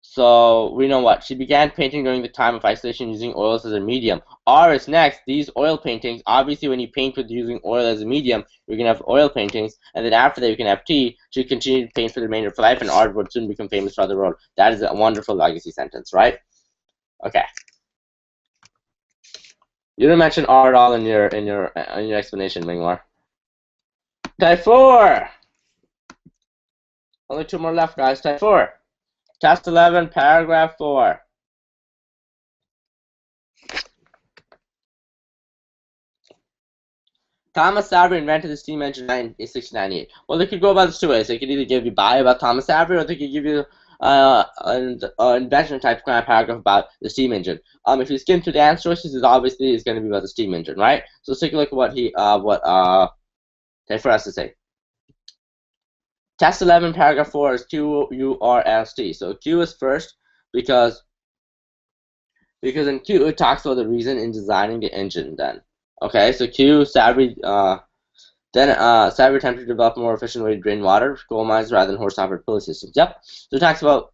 So we know what she began painting during the time of isolation using oils as a medium. R is next. These oil paintings, obviously, when you paint with using oil as a medium, you're gonna have oil paintings, and then after that, you can have T. She continued to paint for the remainder of her life, and art would soon become famous throughout the world. That is a wonderful legacy sentence, right? Okay. You didn't mention R at all in your explanation, Mingwar. Type 4. Only 2 more left, guys. Type 4. Test 11, paragraph 4. Thomas Savery invented the steam engine in 1698. Well, they could go about this two ways. They could either give you bio about Thomas Savery, or they could give you an invention type kind of paragraph about the steam engine. If you skim through the answer choices, it obviously is going to be about the steam engine, right? So let's take a look at what Type 4 has to say. Test 11, paragraph 4 is QURST. So Q is first because in Q it talks about the reason in designing the engine. Then, okay, so Q Savery Savery attempted to develop a more efficient way to drain water, coal mines rather than horse-powered pulley systems. Yep. So it talks about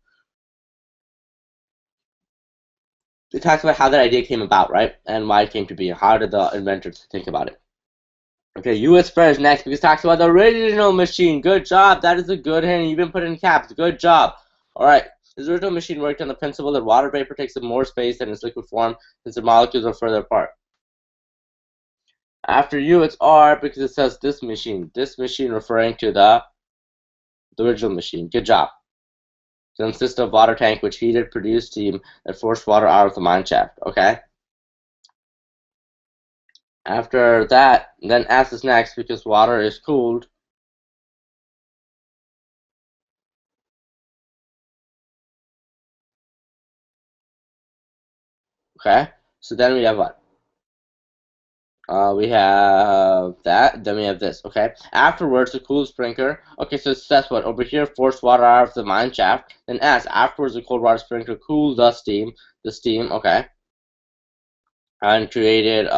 how that idea came about, right, and why it came to be. How did the inventor think about it? Okay, U.S. first next because it talks about the original machine. Good job. That is a good hint. You even put it in caps. Good job. All right. This original machine worked on the principle that water vapor takes up more space than its liquid form since the molecules are further apart. After U, it's R because it says this machine. This machine referring to the original machine. Good job. It consists of water tank which heated, produced steam that forced water out of the mine shaft. Okay. After that, then S is next because water is cooled. Okay. So then we have what? We have that. Then we have this. Okay. Afterwards, the cool sprinkler. Okay, so that's what over here forced water out of the mine shaft. Then S. Afterwards, the cold water sprinkler cooled the steam. The steam. Okay. And created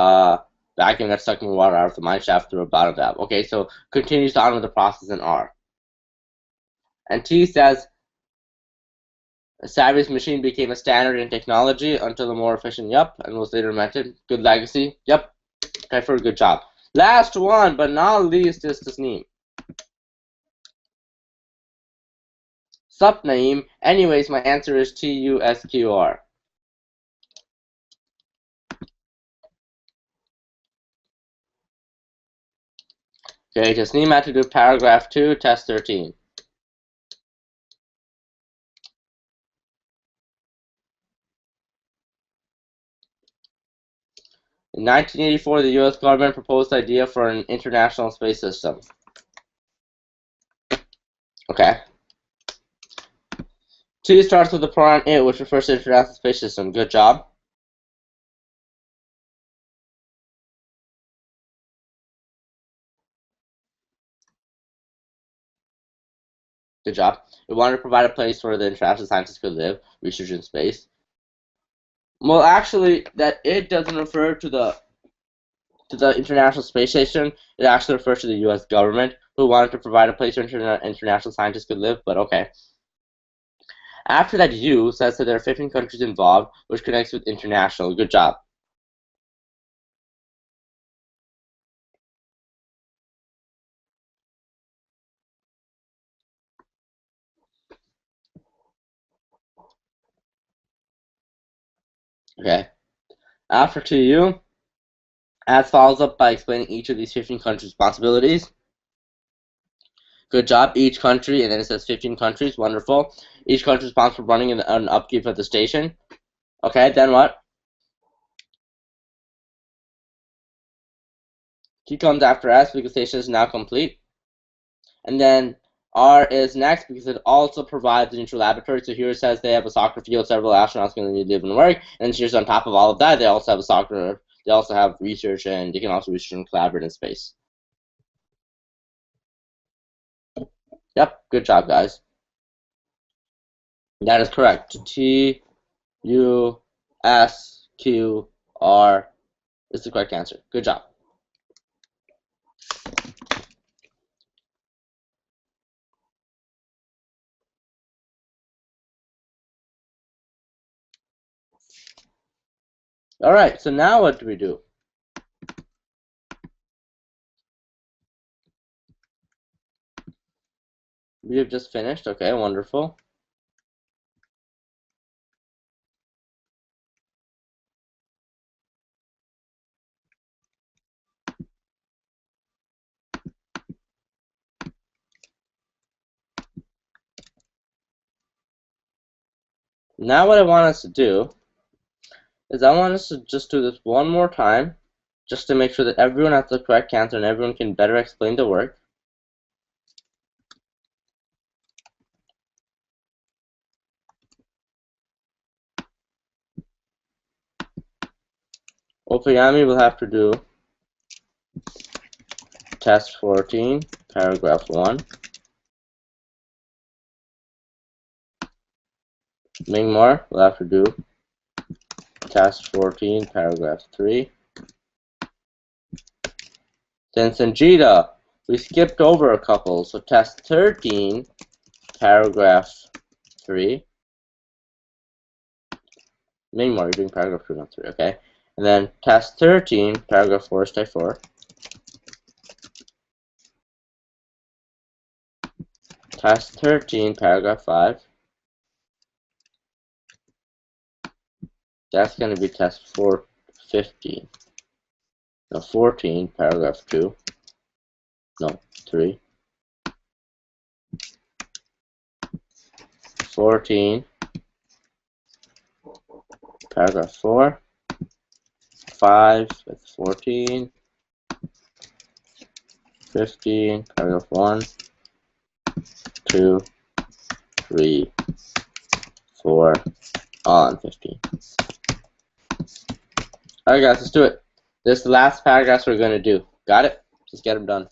vacuum that sucked more water out of the mine shaft through a bottom valve. Okay, so continues on with the process in R. And T says Savery's machine became a standard in technology until the more efficient. Yep, and was later invented. Good legacy. Yep. Okay, for a good job. Last one, but not least, is this name. Sup name. Anyways, my answer is TUSQR. Okay, just name had to do paragraph 2, test 13. In 1984, the U.S. government proposed the idea for an international space system. Okay. T starts with the pronoun it, which refers to the international space system. Good job. Good job. We wanted to provide a place where the international scientists could live, research in space. Well, actually, that it doesn't refer to the International Space Station. It actually refers to the U.S. government, who wanted to provide a place where international scientists could live, but okay. After that, U says that there are 15 countries involved, which connects with international. Good job. Okay. After to you, as follows up by explaining each of these 15 countries' responsibilities. Good job. Each country, and then it says 15 countries. Wonderful. Each country is responsible for running an upkeep of the station. Okay, then what? T comes after S because station is now complete. And then R is next because it also provides a neutral laboratory. So here it says they have a soccer field, several astronauts going to need to live and work. And here's on top of all of that, they also have a soccer, they also have research, and they can also research and collaborate in space. Yep, good job, guys. That is correct. T, U, S, Q, R is the correct answer. Good job. All right, so now what do we do? We have just finished. Okay, wonderful. Now what I want us to do is I want us to just do this one more time, just to make sure that everyone has the correct answer and everyone can better explain the work. Opayami will have to do test 14, paragraph 1. Mingmar will have to do test 14, paragraph 3. Then Sanjita, we skipped over a couple, so test 13, paragraph 3. Mingmar, you're doing paragraph 2, not 3, okay? And then test 13, paragraph 4 is type 4. Test 13, paragraph 5. That's going to be test 415. No, 14, paragraph 2. No, 3. 14, paragraph 4. 5 with 14. 15, paragraph 1. 2, 3, 4, all on 15. Alright guys, let's do it. This is the last paragraphs we're going to do. Got it? Just get them done.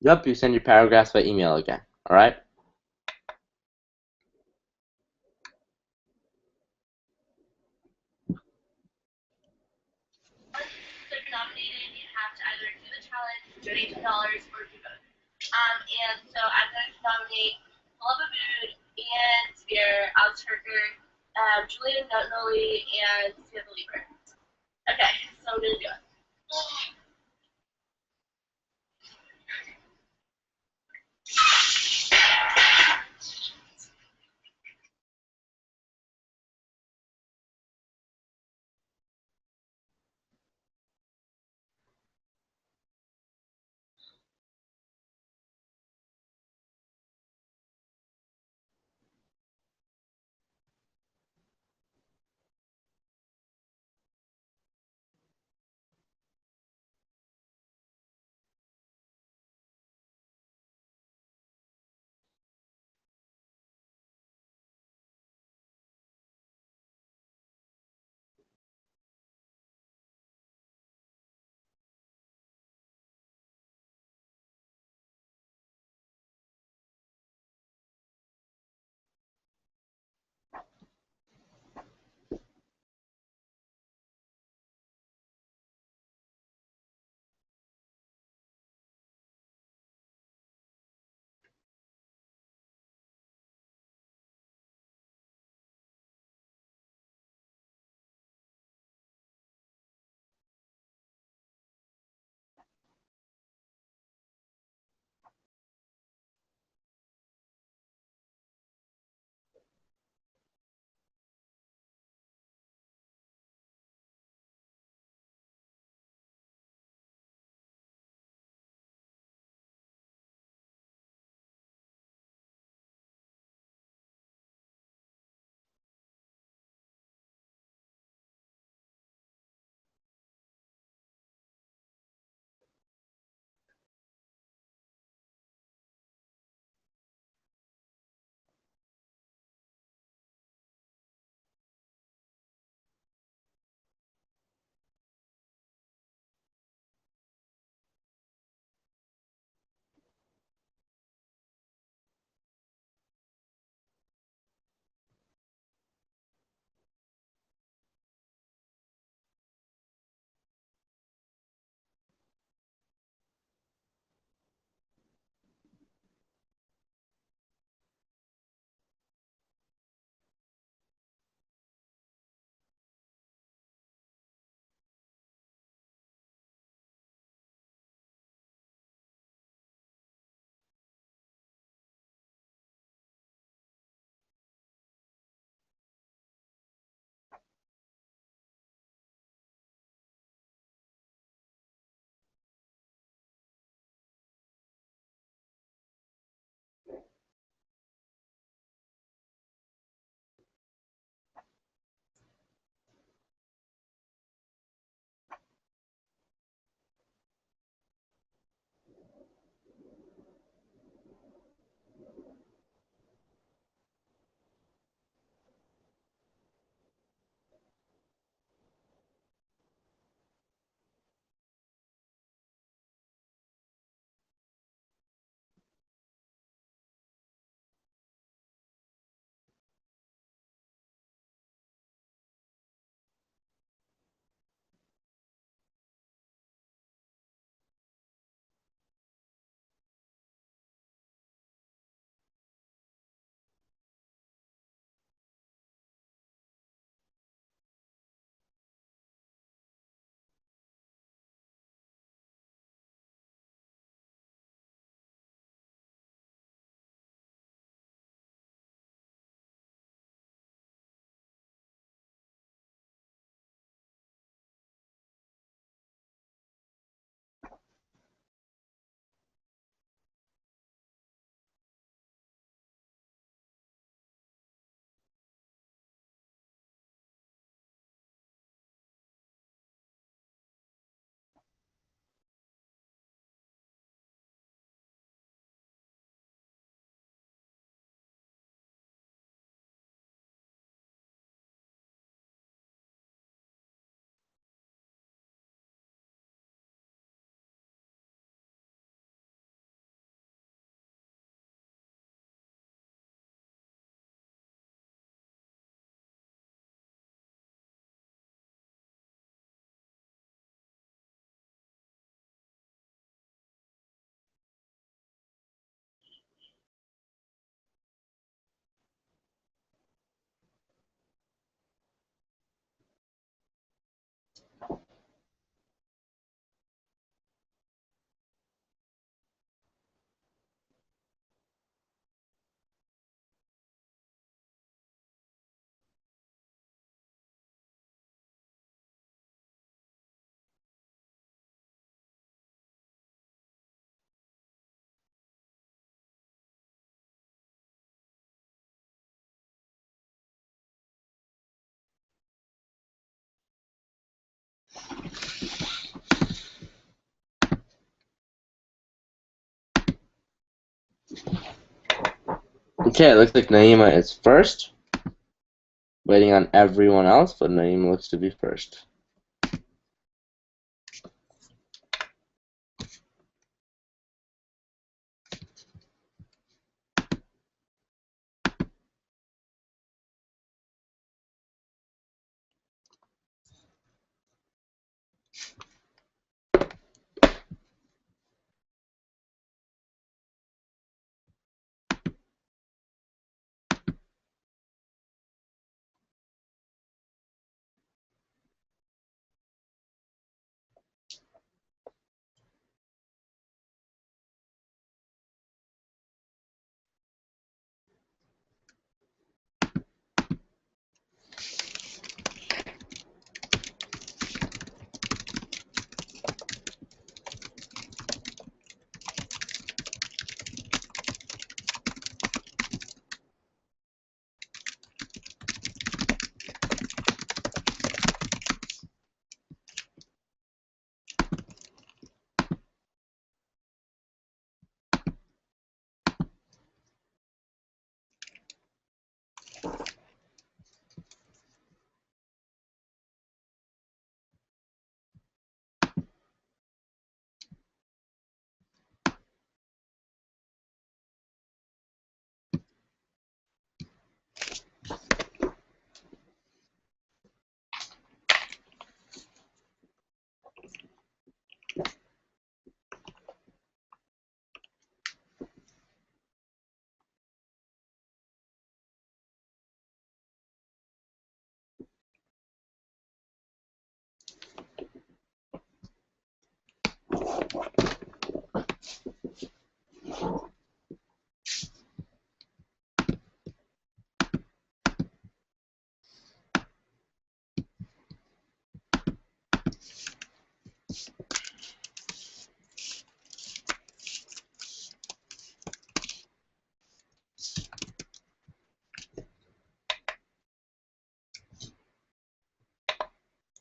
Yep, you send your paragraphs by email again. Alright? $2,200 or do both. And so I'm going to nominate Paula Baboon, Ian Spear, Alex Herker, Julian Noli, and Samantha Lieber. Okay, so I'm going to do it. Okay, it looks like Naima is first. Waiting on everyone else, but Naima looks to be first.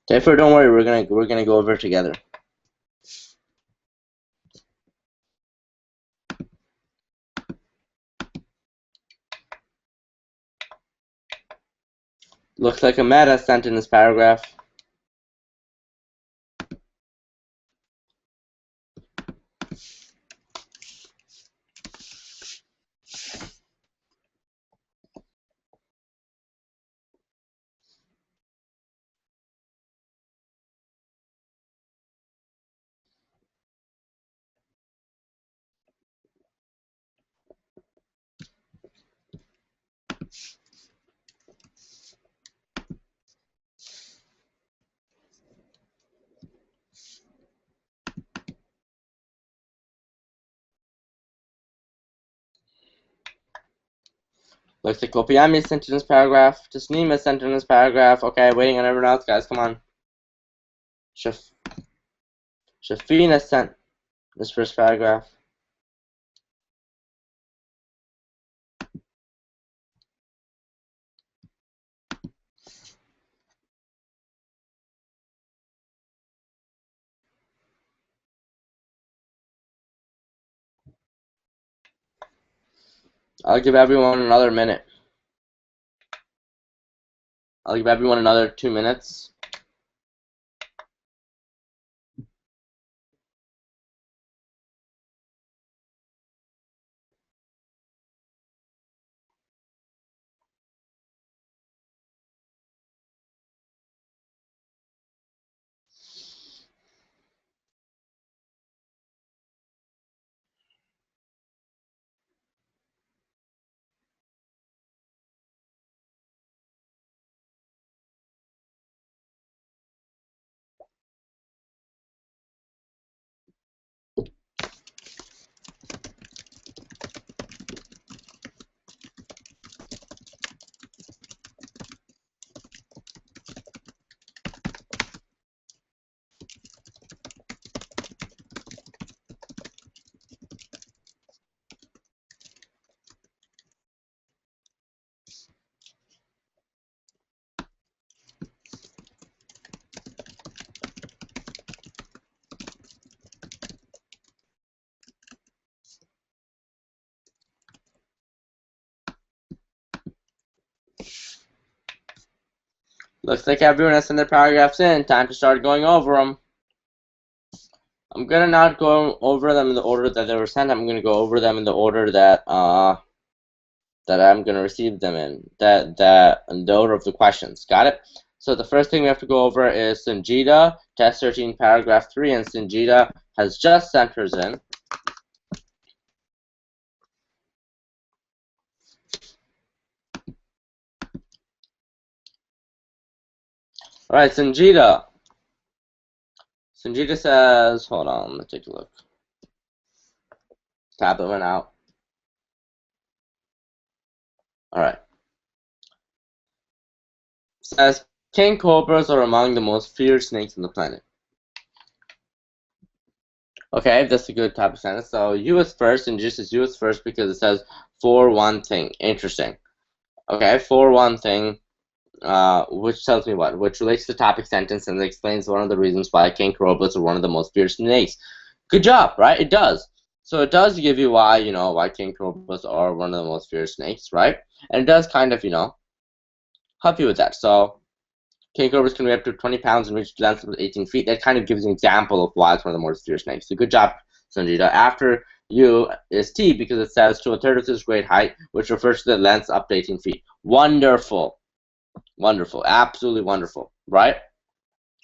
Jennifer, don't worry, we're gonna go over together. Looks like a meta sent in this paragraph. Looks like Kopiami is sent in this paragraph. Tasneem is sent in this paragraph. Okay, waiting on everyone else, guys. Come on. Shafina sent this first paragraph. I'll give everyone another minute. I'll give everyone another 2 minutes. Looks like everyone has sent their paragraphs in. Time to start going over them. I'm gonna not go over them in the order that they were sent. I'm gonna go over them in the order that that I'm gonna receive them in. In the order of the questions. Got it? So the first thing we have to go over is Sanjita, test 13, paragraph 3, and Sanjita has just sent hers in. All right, Sanjita. Sanjita says, hold on, let's take a look. Tablet went out. All right. Says king cobras are among the most feared snakes on the planet. Okay, that's a good type of sentence. So you is first, and just as you is first because it says for one thing. Interesting. Okay, for one thing, which tells me what? Which relates to the topic sentence and explains one of the reasons why king cobras are one of the most feared snakes. Good job, right? It does. So it does give you why, why king cobras are one of the most feared snakes, right? And it does kind of, help you with that. So king cobras can weigh up to 20 pounds and reach length of 18 feet. That kind of gives you an example of why it's one of the more fierce snakes. So good job, Sanjita. After you is T because it says to a third of this great height, which refers to the length up to 18 feet. Wonderful. Wonderful. Absolutely wonderful. Right?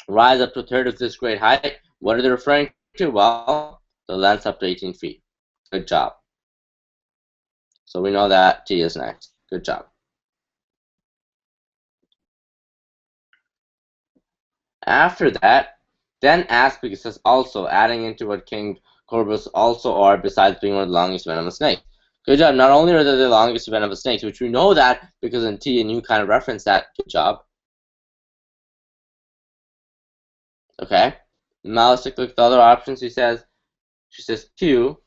Rise up to a third of this great height. What are they referring to? Well, the length up to 18 feet. Good job. So we know that T is next. Good job. After that, then ask because it's also adding into what king cobras also are besides being one of the longest venomous snakes. Good job. Not only are they the longest venomous snakes, which we know that because in T and you kind of referenced that. Good job. Okay. Now let's take a look at the other options. She says Q.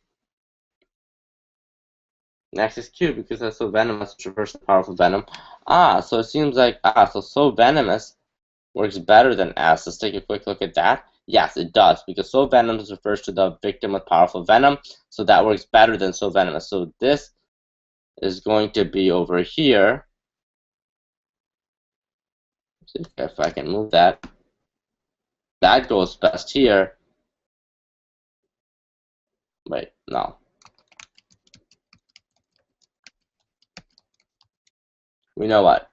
Next is Q because that's so venomous, which refers to powerful venom. So it seems like so venomous works better than S. Let's take a quick look at that. Yes, it does, because so venomous refers to the victim with powerful venom, so that works better than so venomous. So this is going to be over here. See if I can move that. That goes best here. Wait, no. We know what.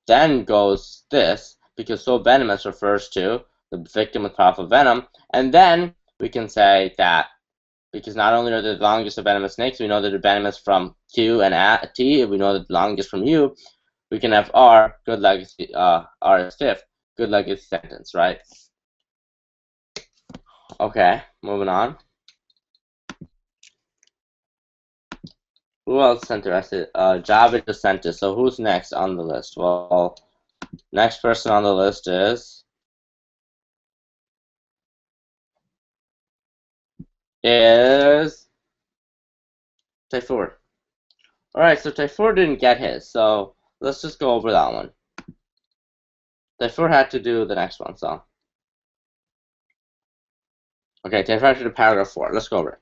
Then goes this, because so venomous refers to the victim with powerful venom, and then we can say that because not only are they the longest of venomous snakes, we know that they're venomous from Q and T, we know that the longest from U, we can have R, good legacy, R is fifth, good legacy sentence, right? Okay, moving on. Who else sent the rest of it? Java just sent it, so who's next on the list? Well, next person on the list is Tayfur. Alright, so Tayfur didn't get his, so let's just go over that one. Tayfur had to do the next one, so. Okay, Tayfur had to do paragraph 4. Let's go over it.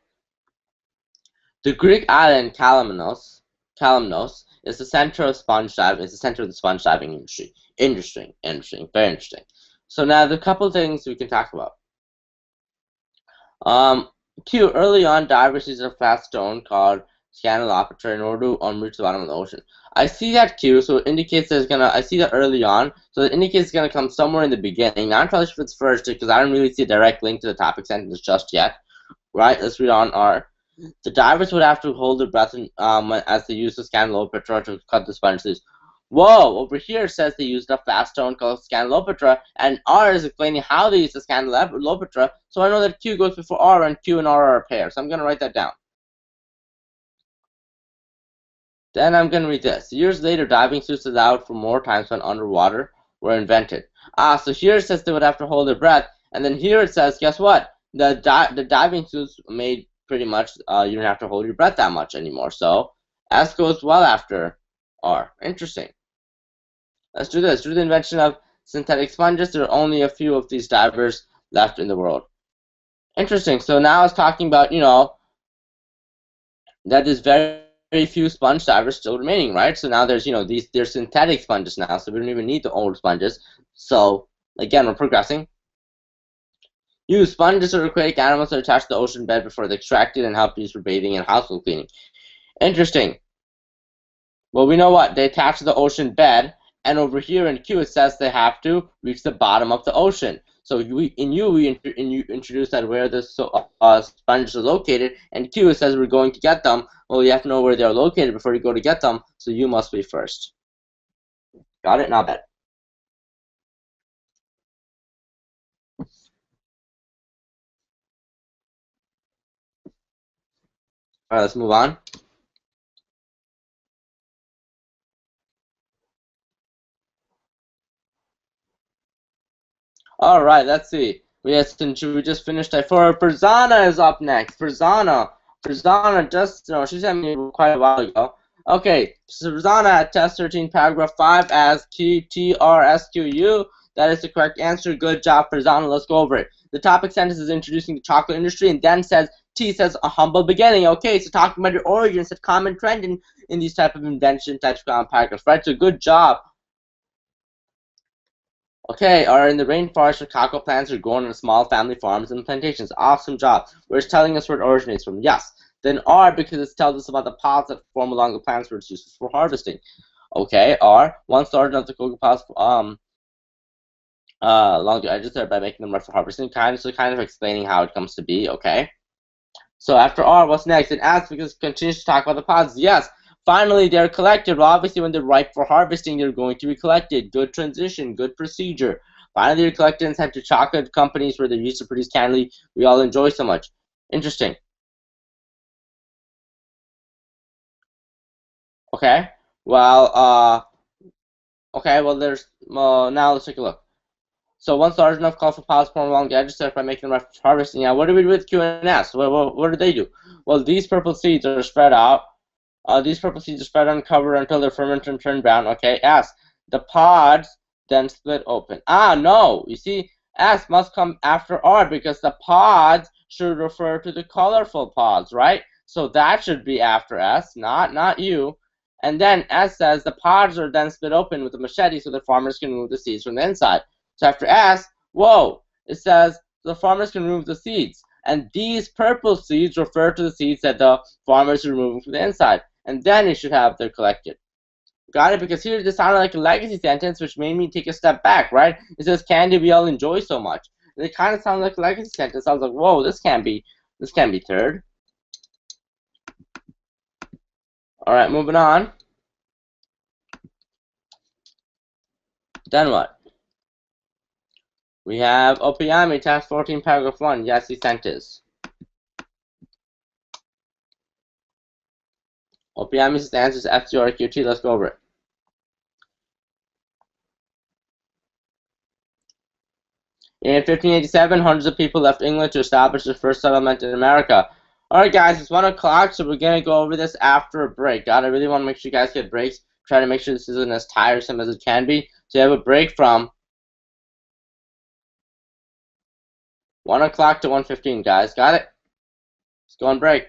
The Greek island Kalymnos is the center of sponge diving. It's the center of the sponge diving industry. Interesting, very interesting. So now there are a couple things we can talk about. Q, early on, divers use a flat stone called Scandalopatra in order to reach the bottom of the ocean. I see that Q, so it indicates there's gonna. I see that early on, so it indicates it's gonna come somewhere in the beginning. Not entirely sure if it's first because I don't really see a direct link to the topic sentence just yet. Right? Let's read on. The divers would have to hold their breath as they used the Scandalopatra to cut the sponge loose. Whoa, over here it says they used a flat stone called Scandalopatra, and R is explaining how they use the Scandalopatra, so I know that Q goes before R, and Q and R are a pair, so I'm going to write that down. Then I'm going to read this. Years later, diving suits allowed for more time spent underwater were invented. So here it says they would have to hold their breath, and then here it says, guess what? The diving suits made pretty much, you don't have to hold your breath that much anymore, so S goes well after R. Interesting. Let's do this. Due to the invention of synthetic sponges, there are only a few of these divers left in the world. Interesting. So now it's talking about, that there's very, very few sponge divers still remaining, right? So now there's, there's synthetic sponges now, so we don't even need the old sponges. So again, we're progressing. Use sponges or aquatic animals that are attached to the ocean bed before they're extracted and help use for bathing and household cleaning. Interesting. Well, we know what they attach to the ocean bed, and over here in Q it says they have to reach the bottom of the ocean. So we introduce that where the sponges are located, and Q it says we're going to get them. Well, you have to know where they are located before you go to get them. So U must be first. Got it? Not bad. All right, let's move on. All right, let's see. We just finished type 4. Farzana is up next. Farzana just, she sent me quite a while ago. Okay, so Farzana at test 13, paragraph 5 as TRSQU. That is the correct answer. Good job, Farzana. Let's go over it. The topic sentence is introducing the chocolate industry, and then T says a humble beginning. Okay, so talking about your origins, a common trend in these type of invention types of paragraphs, right? So good job. Okay, are in the rainforest where cocoa plants are grown on small family farms and plantations. Awesome job. Where it's telling us where it originates from. Yes. Then R, because it tells us about the pods that form along the plants where it's used for harvesting. Okay, R, one started of the cocoa pods along the edges there by making them rough for harvesting. Kind of explaining how it comes to be. Okay. So after R, what's next? It asks because it continues to talk about the pods. Yes. Finally, they're collected. Well, obviously, when they're ripe for harvesting, they're going to be collected. Good transition, good procedure. Finally, they're collected and sent to chocolate companies where they're used to produce candy we all enjoy so much. Interesting. Okay. Well, okay. Well, there's now let's take a look. So once large enough, call for piles form along the edges by making them for harvesting. Now, what do we do with Q and S? What do they do? Well, these purple seeds are spread out. These purple seeds are spread uncovered until they're fermented and turned brown. Okay, S. The pods then split open. Ah, no. You see, S must come after R because the pods should refer to the colorful pods, right? So that should be after S, not U. And then S says the pods are then split open with a machete so the farmers can remove the seeds from the inside. So after S, whoa, it says the farmers can remove the seeds. And these purple seeds refer to the seeds that the farmers are removing from the inside. And then it should have they're collected. Got it? Because here this sounded like a legacy sentence, which made me take a step back, right? It says candy we all enjoy so much. And it kind of sounds like a legacy sentence. I was like, whoa, this can't be third. Alright, moving on. Then what? We have Opiami, task 14, paragraph 1. Yes, he sent us. Opiami's answer is FGRQT. Let's go over it. In 1587, hundreds of people left England to establish the first settlement in America. Alright guys, it's 1 o'clock, so we're going to go over this after a break. I really want to make sure you guys get breaks. Try to make sure this isn't as tiresome as it can be. So you have a break from 1 o'clock to 1:15, guys. Got it? Let's go on break.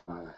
Tired.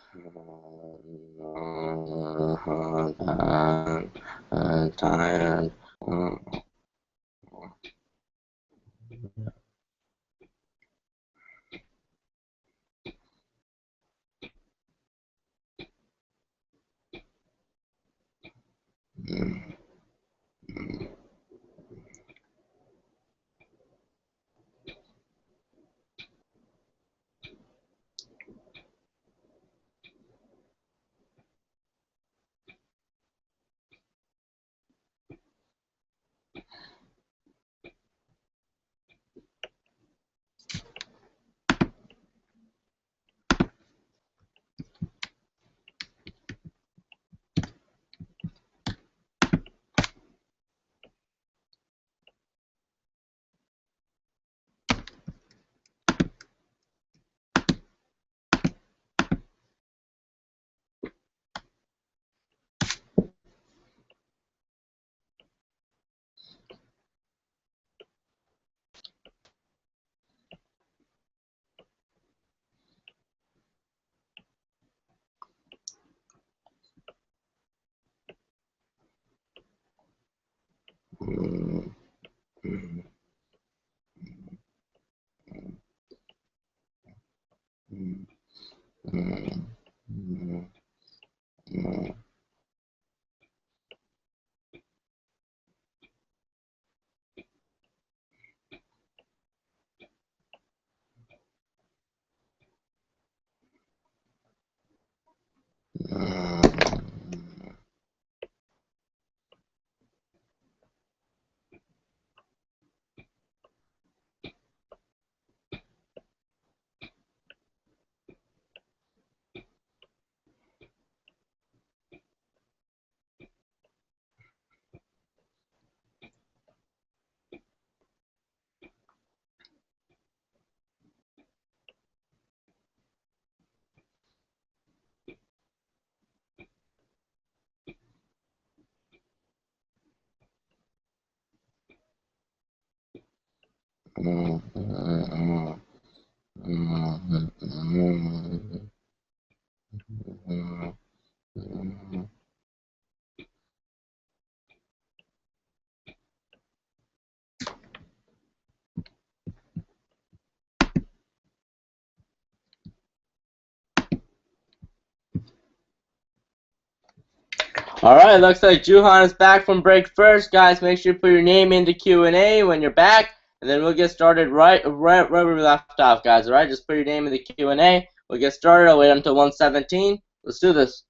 All right, looks like Juhan is back from break first, guys. Make sure you put your name in the Q&A when you're back, and then we'll get started right where we left off, guys. All right, just put your name in the Q&A. We'll get started. I'll wait until 1:17. Let's do this.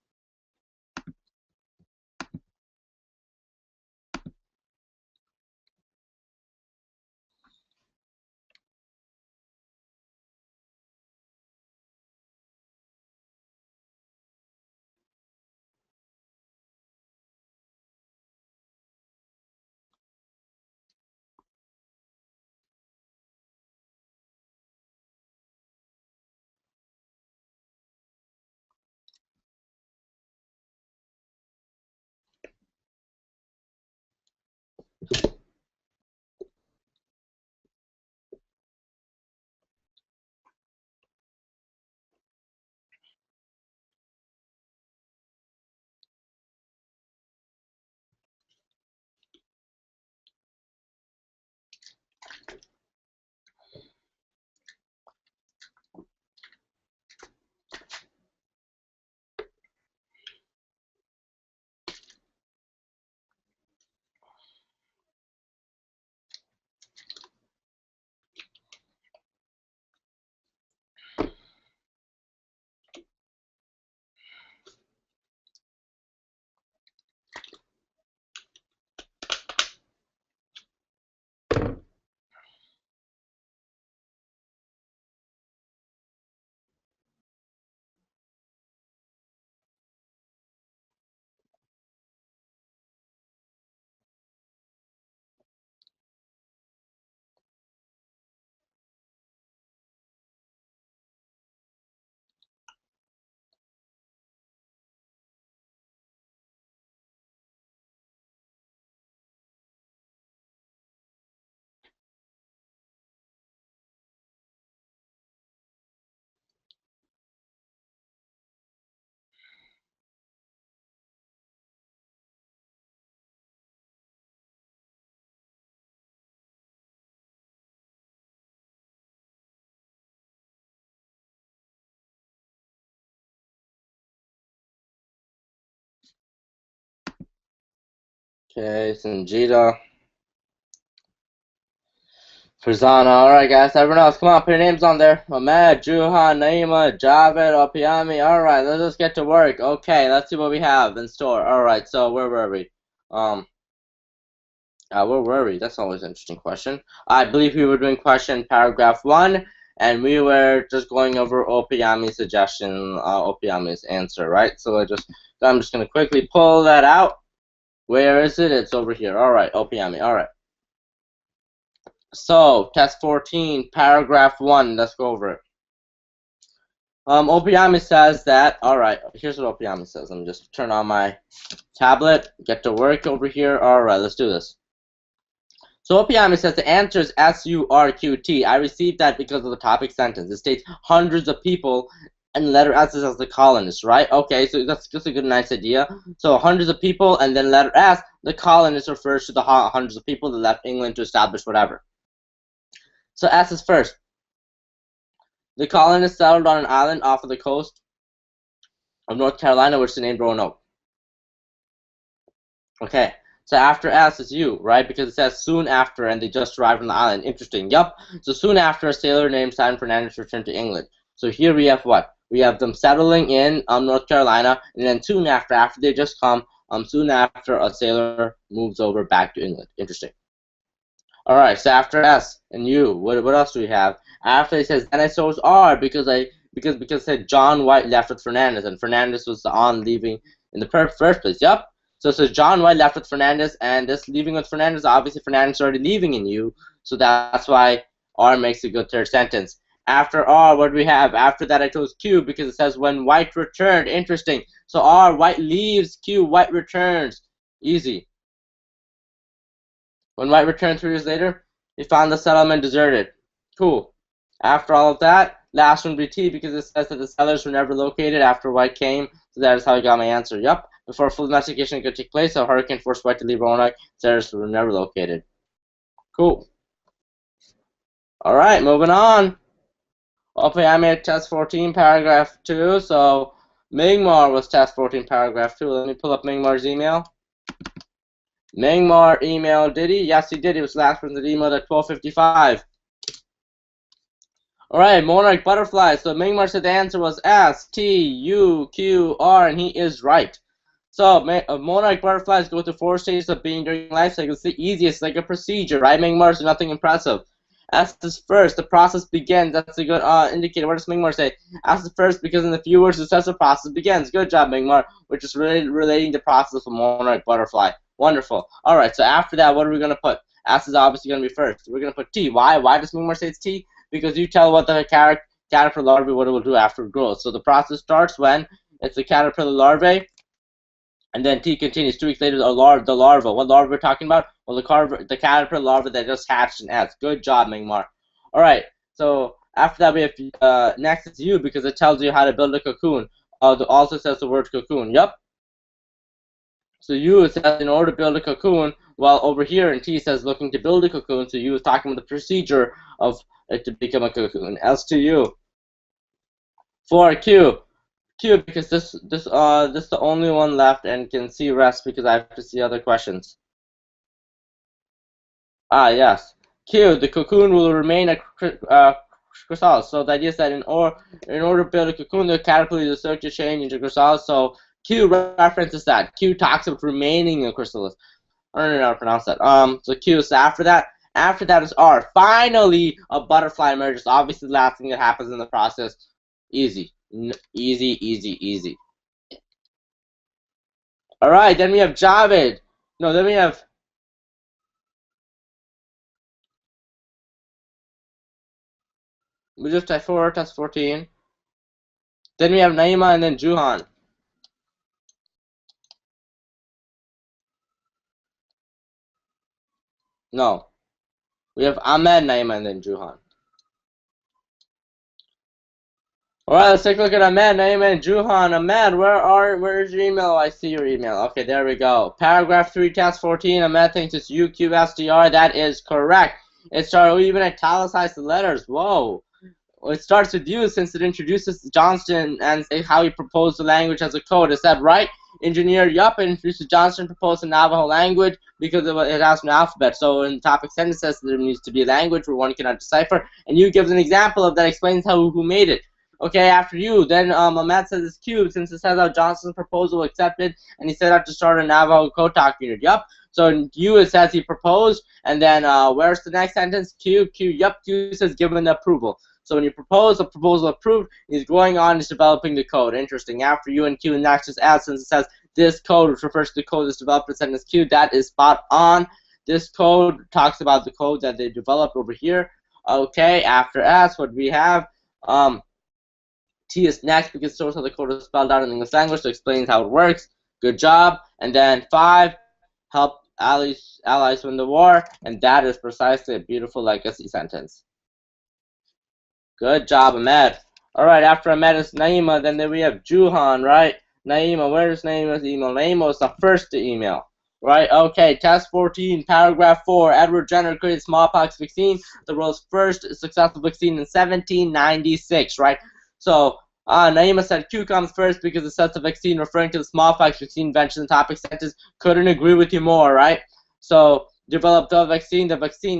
Okay, Sanjita. Farzana. Alright, guys. Everyone else, come on, put your names on there. Ahmed, Juhan, Naima, Javed, Opiami. Alright, let's just get to work. Okay, let's see what we have in store. Alright, so where were we? Where were we? That's always an interesting question. I believe we were doing question paragraph 1, and we were just going over Opiami's suggestion, Opiami's answer, right? So I'm just gonna quickly pull that out. Where is it? It's over here. Alright, Opiami. Alright. So, test 14, paragraph 1. Let's go over it. Opiami says that, alright, here's what Opiami says. Let me just turn on my tablet, get to work over here. Alright, let's do this. So Opiami says the answer is SURQT. I received that because of the topic sentence. It states hundreds of people, and letter S is as the colonists, right? Okay, so that's just a good, nice idea. So hundreds of people, and then letter S, the colonists refers to the hundreds of people that left England to establish whatever. So S is first. The colonists settled on an island off of the coast of North Carolina, which they named Roanoke. Okay. So after S is U, right? Because it says soon after, and they just arrived on the island. Interesting. Yup. So soon after, a sailor named Simon Fernandez returned to England. So here we have what? We have them settling in North Carolina, and then soon after they just come, soon after a sailor moves over back to England. Interesting. All right. So after S and U, what else do we have? After it says, then I chose R because it said John White left with Fernandez, and Fernandez was on leaving in the first place. Yup. So it says John White left with Fernandez, and this leaving with Fernandez, obviously Fernandez is already leaving in you, so that's why R makes a good third sentence. After R, what do we have? After that I chose Q because it says when White returned. Interesting. So R, White leaves, Q, White returns. Easy. When White returned 3 years later, he found the settlement deserted. Cool. After all of that, last one would be T because it says that the settlers were never located after White came, so that is how I got my answer. Yup. Before full domestication could take place, a hurricane forced White to leave Roanoke. Settlers were never located. Cool. Alright, moving on. Okay, I made test 14, paragraph 2. So, Mingmar was test 14, paragraph 2. Let me pull up Mingmar's email. Mingmar emailed, did he? Yes, he did. He was last person that emailed at 12:55. Alright, Monarch Butterfly. So, Mingmar said the answer was S, T, U, Q, R, and he is right. So, monarch butterflies go through 4 stages of being during life cycle. It's the easiest, like a procedure, right? Mingmar, so nothing impressive. S is first, the process begins. That's a good indicator. What does Mingmar say? S is first because in the few words, the successful process begins. Good job, Mingmar. We're just relating the process of a monarch butterfly. Wonderful. Alright, so after that, what are we going to put? S is obviously going to be first. We're going to put T. Why? Why does Mingmar say it's T? Because you tell what the caterpillar larvae, what it will do after it grows. So the process starts when it's the caterpillar larvae. And then T continues. 2 weeks later, the larva. What larva we're talking about? Well, the caterpillar larva that just hatched in S. Good job, Mingmar. All right. So after that, we have next is U because it tells you how to build a cocoon. It also says the word cocoon. Yep. So U says in order to build a cocoon, while over here in T says looking to build a cocoon. So U is talking about the procedure of it to become a cocoon. S to U. For Q. Q because this is the only one left and can see rest because I have to see other questions. Ah, yes. Q, the cocoon will remain a chrysalis. So the idea is that in order to build a cocoon, the caterpillar is associated to change into chrysalis. So Q references that. Q talks about remaining a chrysalis. I don't know how to pronounce that. So Q. So after that is R. Finally, a butterfly emerges. Obviously, the last thing that happens in the process. Easy. Easy. Alright, then we have Javed. No, then we have... We just test 4, test 14. Then we have Naima and then Juhan. No. We have Ahmed, Naima, and then Juhan. Alright, let's take a look at Ahmed, Naima, and Juhan. Ahmed, where's your email? Oh, I see your email. Okay, there we go. Paragraph 3, test 14. Ahmed thinks it's UQSDR. That is correct. It started, we even italicized the letters. Whoa. It starts with U since it introduces Johnston and how he proposed the language as a code. Is that right? engineer. Yup, and introduced Johnston proposed the Navajo language because it has an alphabet. So in the topic sentence says there needs to be a language where one cannot decipher, and you gives an example of that explains who made it. Okay, after you, then Ahmed says it's cube since it says how Johnston's proposal accepted, and he set out to start a Navajo Kotak unit. Yup. So in Q it says he proposed, and then where's the next sentence? Q. Yup. Q says given the approval. So when you propose a proposal approved, he's going on, he's developing the code. Interesting. After U and Q, next is S, since it says this code, which refers to the code that's developed in sentence Q. That is spot on. This code talks about the code that they developed over here. Okay, after S, what we have? T is next because it shows how the code is spelled out in English language, so it explains how it works. Good job. And then 5, help allies win the war, and that is precisely a beautiful legacy sentence. Good job, Ahmed. Alright, after Ahmed is Naima, then we have Juhan, right? Naima, where's Naima's email? Naima was the first to email. Right, okay, test 14, paragraph 4. Edward Jenner created smallpox vaccine, the world's first successful vaccine in 1796, right? So, Naima said Q comes first because it says the vaccine referring to the smallpox vaccine invention in the topic sentence. Couldn't agree with you more, right? So, developed the vaccine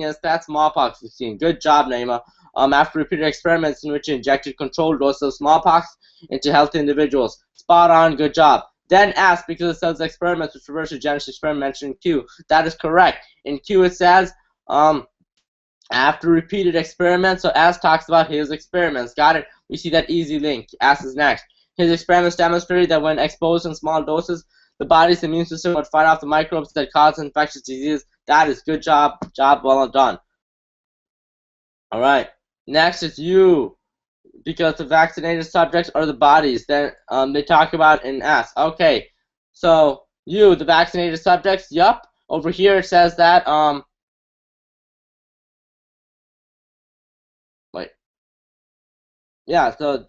is that smallpox vaccine. Good job, Naima. After repeated experiments in which he injected controlled doses of smallpox into healthy individuals. Spot on, good job. Then S, because it says experiments, which refers to Jenner's experiment mentioned in Q. That is correct. In Q it says, after repeated experiments, so S talks about his experiments. Got it? We see that easy link. S is next. His experiments demonstrated that when exposed in small doses, the body's immune system would fight off the microbes that cause infectious diseases. That is good job. Job well done. Alright. Next is U. Because the vaccinated subjects are the bodies. Then they talk about in S. Okay. So U, the vaccinated subjects, yup. Over here it says that yeah, so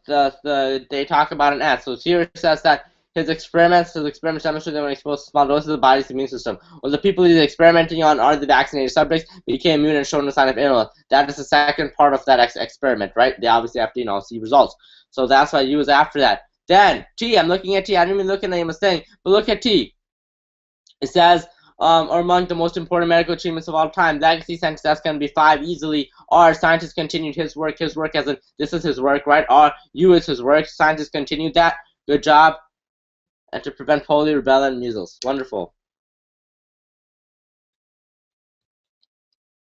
they talk about an S. So here it says that his experiments demonstrated that when exposed to small doses of the body's immune system. Well, the people he's experimenting on are the vaccinated subjects, became immune and showed no sign of illness. That is the second part of that experiment, right? They obviously have to, see results. So that's why U is after that. Then T, I'm looking at T. I didn't even look at the name of thing, but look at T. It says, are among the most important medical achievements of all time. Legacy sentence, that's going to be 5 easily. R, scientists continued his work as in, this is his work, right? R, U is his work. Scientists continued that. Good job. And to prevent polio, rubella, and measles. Wonderful.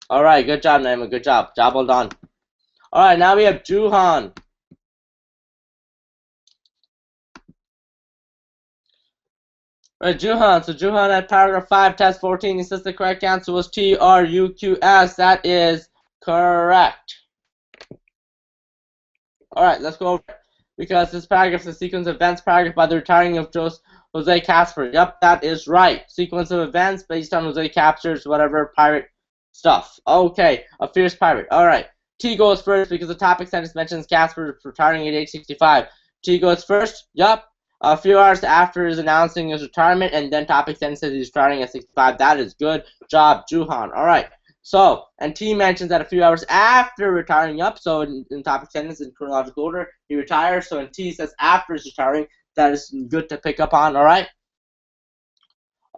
Alright, good job, Naima. Good job. Job well done. Alright, now we have Juhan. Right, Juhan. So Juhan at paragraph 5, test 14, he says the correct answer was TRUQS. That is correct. Alright, let's go over it. Because this paragraph is a sequence of events paragraph by the retiring of Jose Casper. Yep, that is right. Sequence of events based on Jose Casper's whatever pirate stuff. Okay, a fierce pirate. Alright. T goes first because the topic sentence mentions Casper retiring at age 65. T goes first. Yup. A few hours after his announcing his retirement, and then topic sentence says he's retiring at 65. That is good job, Juhan. Alright. So, and T mentions that a few hours after retiring, up, so in topic sentence in chronological order, he retires. So, and T says after he's retiring, that is good to pick up on, alright?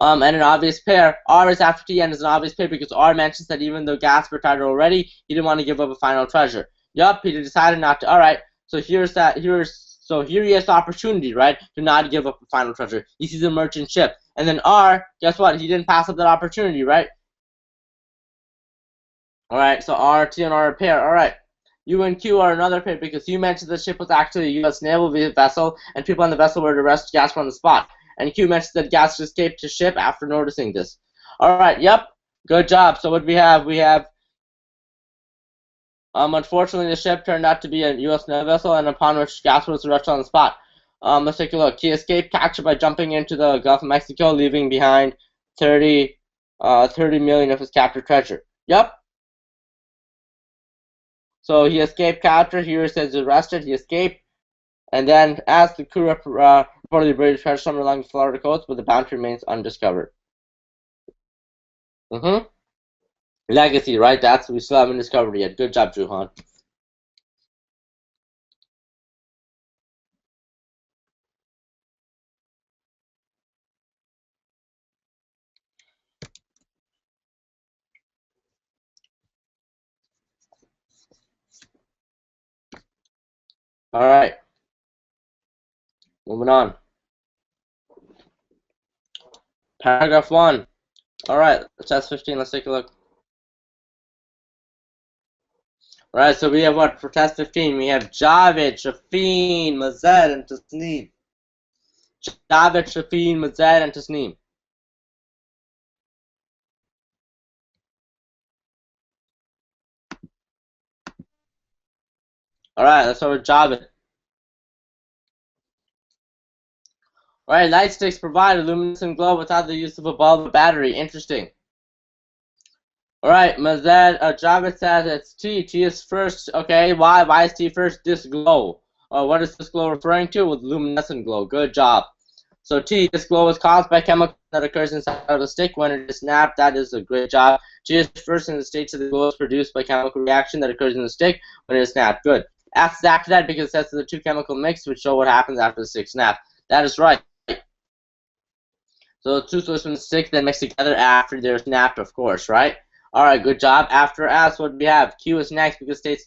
And an obvious pair. R is after T and is an obvious pair because R mentions that even though Gasper retired already, he didn't want to give up a final treasure. Yup, he decided not to. Alright, so here he has the opportunity, right, to not give up a final treasure. He sees a merchant ship. And then R, guess what? He didn't pass up that opportunity, right? Alright, so R, T, and R are a pair. Alright. U and Q are another pair because you mentioned the ship was actually a U.S. naval vessel and people on the vessel were to arrest Gasper on the spot. And Q mentioned that Gasper escaped his ship after noticing this. Alright, yep. Good job. So what we have? We have unfortunately the ship turned out to be a U.S. naval vessel and upon which Gasper was arrested on the spot. Let's take a look. He escaped capture by jumping into the Gulf of Mexico, leaving behind 30 million of his captured treasure. Yep. So he escaped capture. Here it says arrested. He escaped. And then as the crew reportedly buried treasure somewhere along the Florida coast, but the bounty remains undiscovered. Legacy, right? That's we still haven't discovered yet. Good job, Juhan. All right, moving on. Paragraph 1. All right, test 15. Let's take a look. All right, so we have what for test 15? We have Javed, Shafin, Mazed, and Tasneem. Javed, Shafin, Mazed, and Tasneem. All right, let's start with Javed. All right, light sticks provide a luminescent glow without the use of a bulb or battery. Interesting. All right, Mazed, Javed says it's T. T is first. Okay, why is T first? This glow. What is this glow referring to? With luminescent glow. Good job. So T, this glow is caused by chemical that occurs inside of the stick when it is snapped. That is a great job. T is first in the states of the glow is produced by chemical reaction that occurs in the stick when it is snapped. Good. F is after that because that's the two chemical mix which show what happens after the stick snap. That is right. So the two solutions from the stick then mix together after they're snapped, of course, right? Alright, good job. After S, what do we have? Q is next because it states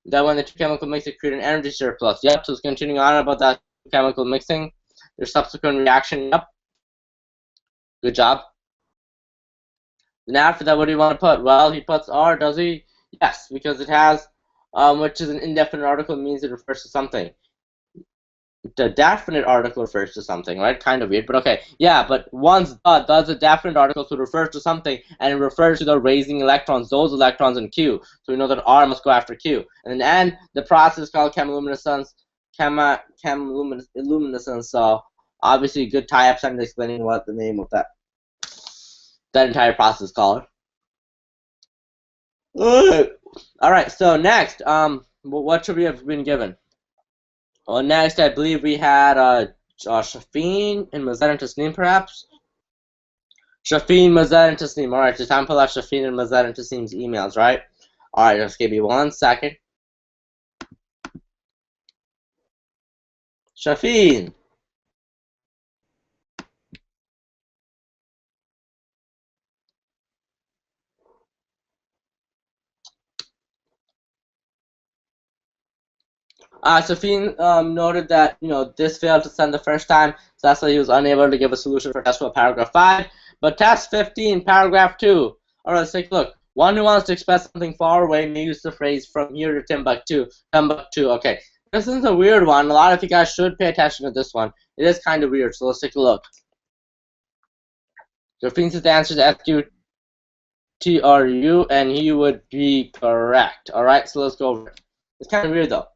that when the two chemical mix, they create an energy surplus. Yep, so it's continuing on about that chemical mixing. Their subsequent reaction, yep. Good job. Then after that, what do you want to put? Well, he puts R, does he? Yes, because it has, which is an indefinite article, means it refers to something. The definite article refers to something, right? Kind of weird, but okay. Yeah, but once does a definite article, so it refers to something, and it refers to the raising electrons, those electrons in Q. So we know that R must go after Q. And then the process is called chemiluminescence. Chemiluminescence. So obviously, good tie-up sentence explaining what the name of that entire process is called. All right. So next, what should we have been given? Well, next, I believe we had Shafin and Mazed and Tasneem, perhaps? Shafin, Mazed, and Tasneem. Alright, just time to pull out Shafin and Mazed and Tasneem's emails, right? Alright, just give me 1 second. Shafin! Shafin noted that, this failed to send the first time, so that's why he was unable to give a solution for test 12, paragraph 5. But test 15, paragraph 2. Alright, let's take a look. One who wants to express something far away may use the phrase from here to Timbuktu. Timbuktu, okay. This is a weird one. A lot of you guys should pay attention to this one. It is kind of weird, so let's take a look. Shafin says the answer is SQTRU, and he would be correct. Alright, so let's go over it. It's kind of weird, though.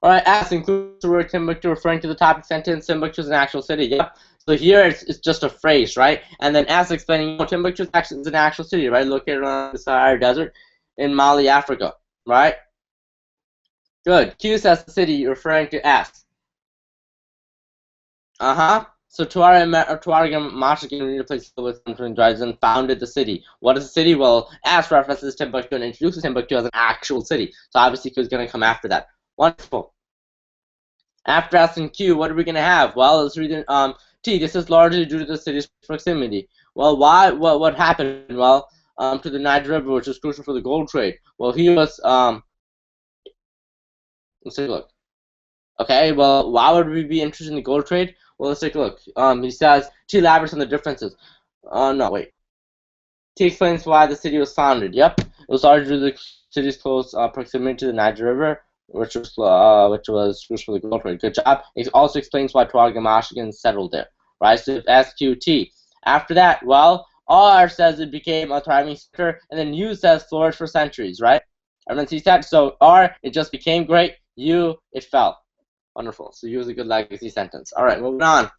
Alright, S includes the word Timbuktu referring to the topic sentence. Timbuktu is an actual city. Yep. So here it's just a phrase, right? And then S explaining, Timbuktu is an actual city, right? Located on the Sahara Desert in Mali, Africa, right? Good. Q says the city referring to S. So Tuareg Mashigan replaced with and founded the city. What is the city? Well, S references Timbuktu and introduces Timbuktu as an actual city. So obviously Q is going to come after that. Wonderful. After S and Q, what are we going to have? Well, let's read it. T, this is largely due to the city's proximity. Well, why? What happened? Well, to the Niger River, which is crucial for the gold trade. Well, he was, let's take a look. Okay, well, why would we be interested in the gold trade? Well, let's take a look. He says, T elaborates on the differences. No, wait. T explains why the city was founded. Yep, it was largely due to the city's close proximity to the Niger River, which was crucial for the gold trade. Good job. It also explains why Tuareg and Mashigan settled there. Right, so SQT. After that, well, R says it became a thriving sector, and then U says flourished for centuries, right? Everyone sees that? So R, it just became great. U, it fell. Wonderful. So U is a good legacy sentence. All right, moving on.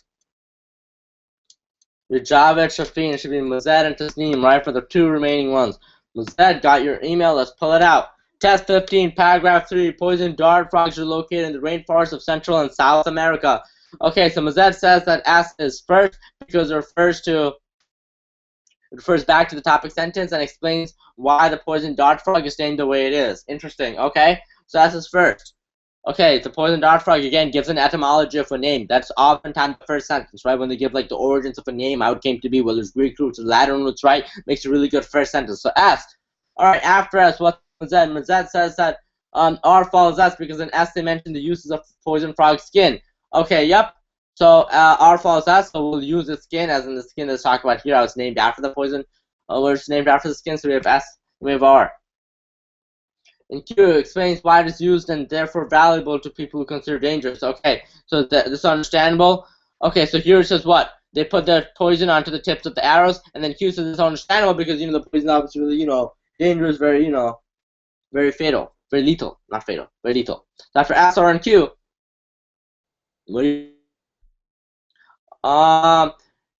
Your job at Shafin should be Mazed and Tasneem, right, for the two remaining ones. Mazed, got your email. Let's pull it out. Test 15, paragraph 3. Poison dart frogs are located in the rainforests of Central and South America. Okay, so Mazed says that S is first because it refers back to the topic sentence and explains why the poison dart frog is named the way it is. Interesting. Okay, so S is first. Okay, the poison dart frog again gives an etymology of a name. That's oftentimes the first sentence, right? When they give like the origins of a name, how it came to be, whether it's Greek roots or Latin roots, right? Makes a really good first sentence. So S. All right, after S, what's Mazed? Mazed says that R follows S because in S they mentioned the uses of poison frog skin. Okay, yep. So R follows S, so we'll use the skin as in the skin that's talked about here. I was named after the poison. Was named after the skin, so we have S, we have R. And Q explains why it is used and therefore valuable to people who consider dangerous. Okay, so this is understandable. Okay, so here it says what? They put the poison onto the tips of the arrows, and then Q says it's understandable because the poison obviously really dangerous, very very fatal, very lethal, not fatal, very lethal. So after S, R, and Q, what do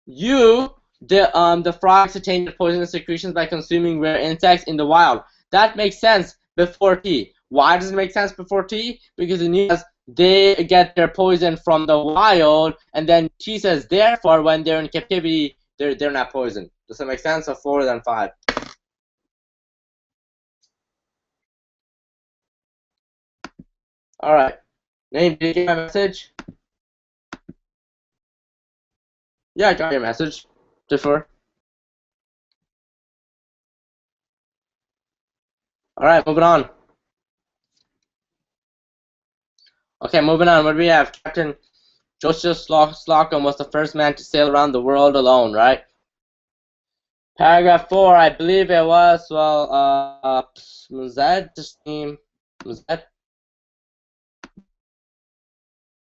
you? The frogs attain poisonous secretions by consuming rare insects in the wild. That makes sense before T. Why does it make sense before T? Because it means they get their poison from the wild, and then T says therefore when they're in captivity, they're not poisoned. Does that make sense? So 4 then 5. All right. Name, did you get my message? Yeah, I got your message. Differ. All right, moving on. Okay, moving on. What do we have? Captain Joseph Slocum was the first man to sail around the world alone, right? Paragraph 4, I believe it was, well, was that just name? Was that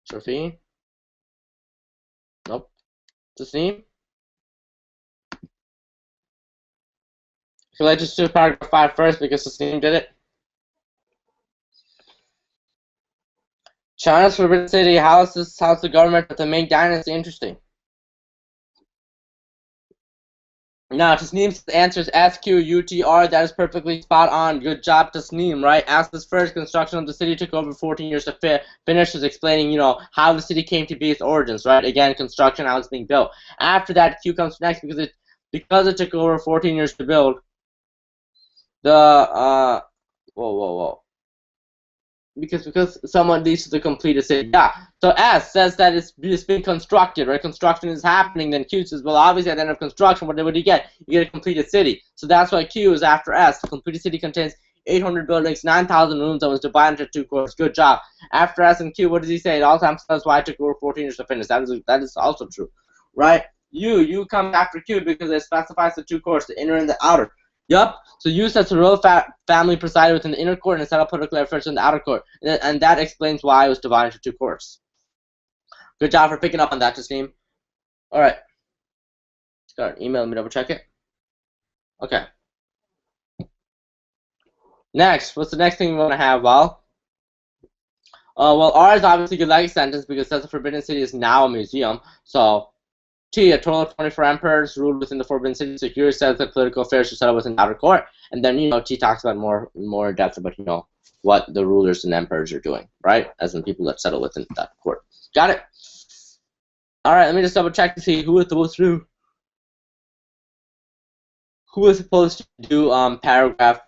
Sophie? Nope. Just name? So let's just do paragraph 5 first because the name did it. China's forbidden city, how is the government of the Ming Dynasty interesting? Now, Tasneem's answer is SQUTR. That is perfectly spot on. Good job, Tasneem, right? As this first construction of the city took over 14 years to finish, is explaining, how the city came to be, its origins, right? Again, construction, how it's being built. After that, Q comes next because it took over 14 years to build. Whoa. Because someone needs to complete a city. Yeah. So S says that it's been constructed, right? Construction is happening. Then Q says, well, obviously at the end of construction, what do you get? You get a completed city. So that's why Q is after S. The completed city contains 800 buildings, 9,000 rooms, and was divided into 2 cores. Good job. After S and Q, what does he say? It all times says why it took over 14 years to finish. That is also true, right? U comes after Q because it specifies the 2 cores, the inner and the outer. Yup. So U says the royal family presided within the inner court and set up political affairs in the outer court, and that explains why it was divided into 2 courts. Good job for picking up on that, Tasneem. All right. Got an email. Let me double check it. Okay. Next, what's the next thing we want to have? Well, R is obviously good like sentence because it says the Forbidden City is now a museum. So T, a total of 24 emperors ruled within the Forbidden City. So here it says that political affairs are settled within the outer court, and then T talks about more in depth about what the rulers and emperors are doing, right? As in people that settle within that court. Got it. All right, let me just double check to see who was supposed to do. Who was supposed to do paragraph?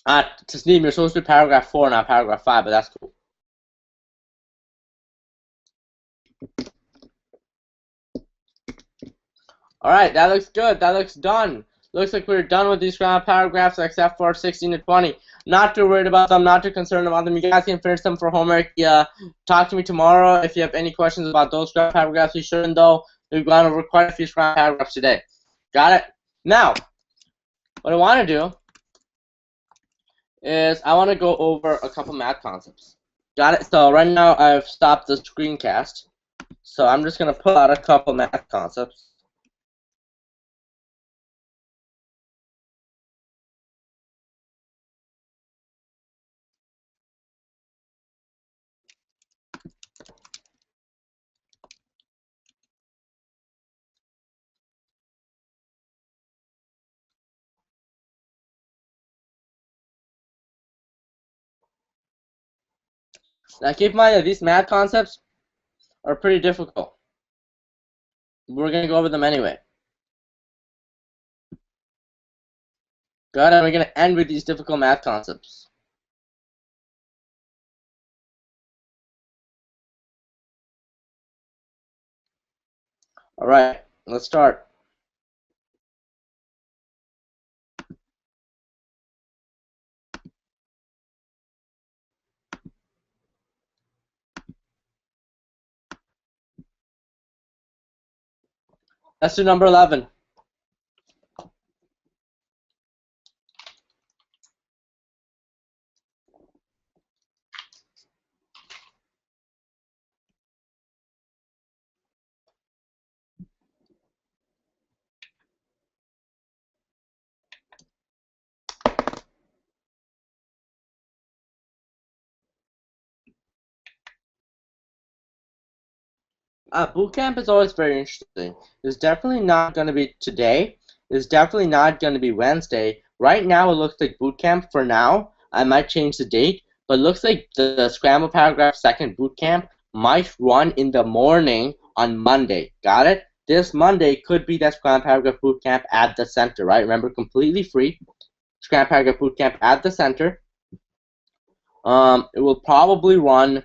Tasneem, you're supposed to do paragraph 4, not paragraph 5, but that's cool. All right, that looks good. That looks done. Looks like we're done with these grammar paragraphs except for 16 to 20. Not too worried about them, not too concerned about them. You guys can finish them for homework. Talk to me tomorrow if you have any questions about those grammar paragraphs. You shouldn't, though. We've gone over quite a few grammar paragraphs today. Got it? Now, what I want to do is I want to go over a couple math concepts. Got it? So right now I've stopped the screencast. So I'm just going to pull out a couple math concepts. Now keep in mind that these math concepts are pretty difficult. We're going to go over them anyway. Good, and we're going to end with these difficult math concepts. Alright, let's start. Let's do number 11. Boot camp is always very interesting. It's definitely not going to be today. It's definitely not going to be Wednesday. Right now, it looks like boot camp for now. I might change the date, but it looks like the Scramble Paragraph second boot camp might run in the morning on Monday. Got it? This Monday could be that Scramble Paragraph boot camp at the center, right? Remember, completely free. Scramble Paragraph boot camp at the center. It will probably run,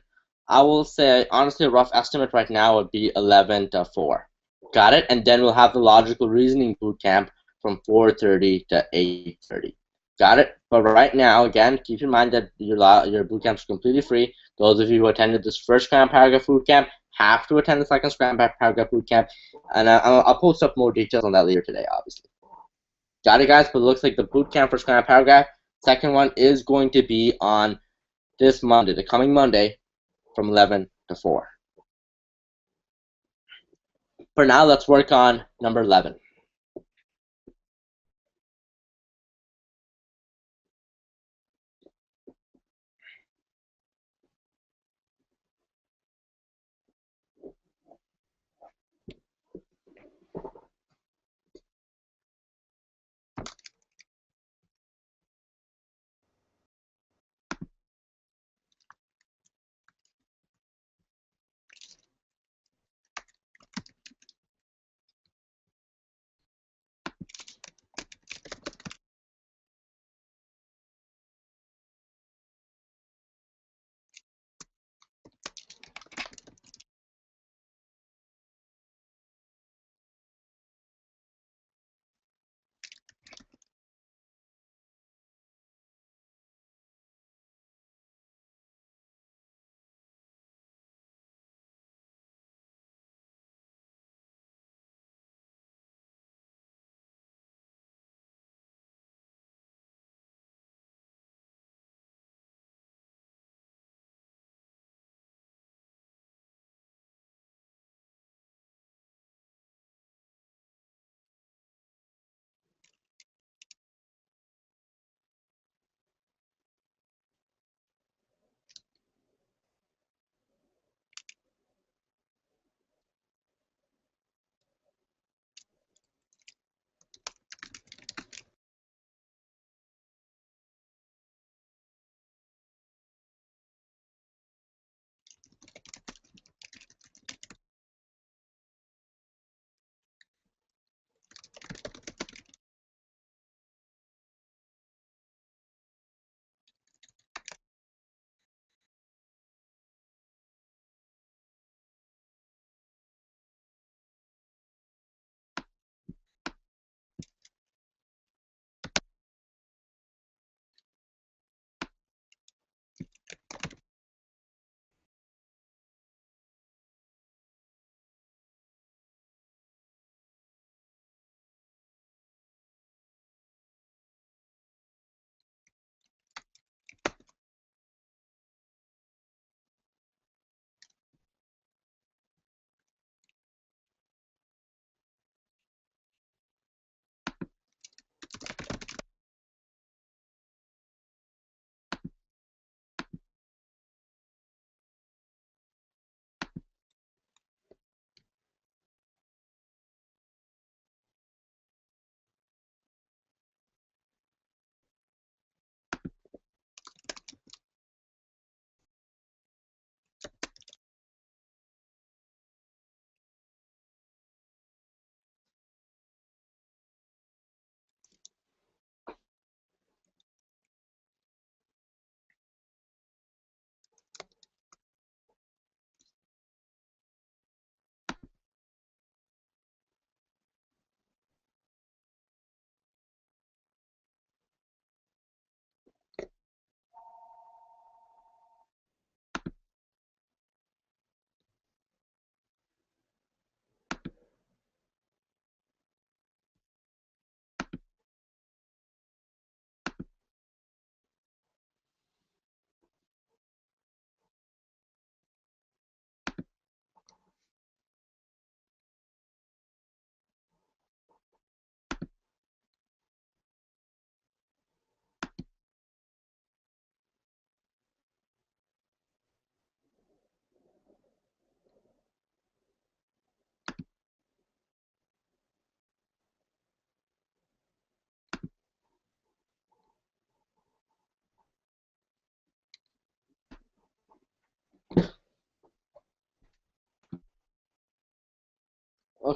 I will say, honestly, a rough estimate right now would be 11 to 4. Got it? And then we'll have the logical reasoning boot camp from 4:30 to 8:30. Got it? But right now, again, keep in mind that your boot camp is completely free. Those of you who attended this first Scram Paragraph boot camp have to attend the second Scram Paragraph boot camp. And I'll post up more details on that later today, obviously. Got it, guys? But it looks like the boot camp for Scram Paragraph, second one, is going to be on this Monday, the coming Monday, from 11 to 4. For now, let's work on number 11.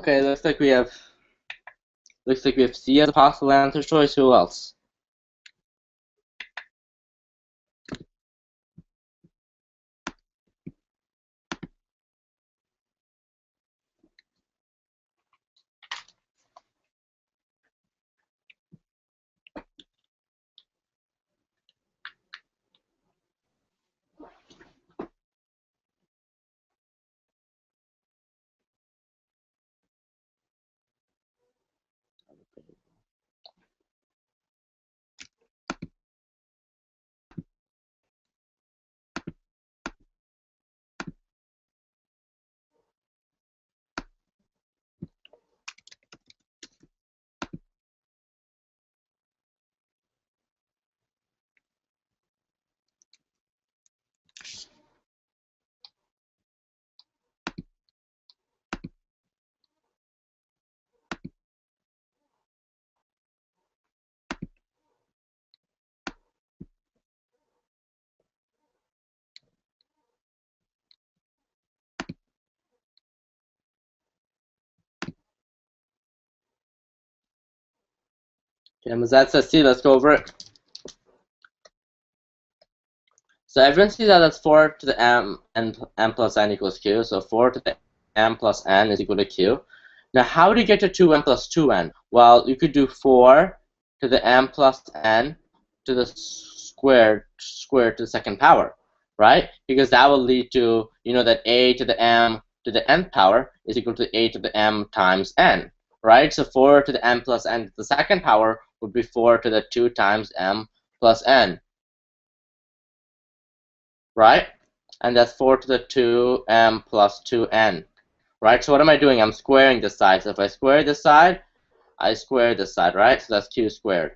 Okay, looks like we have C as a possible answer choice. Who else? Okay, Mazad says C. Let's go over it. So everyone sees that that's 4 to the m and m plus n equals q. So 4 to the m plus n is equal to q. Now, how do you get to 2m plus 2n? Well, you could do 4 to the m plus n to the square to the second power, right? Because that will lead to, that a to the m to the nth power is equal to a to the m times n, right? So 4 to the m plus n to the second power would be 4 to the 2 times m plus n, right? And that's 4 to the 2m plus 2n, right? So what am I doing? I'm squaring this side. So if I square this side, I square this side, right? So that's q squared.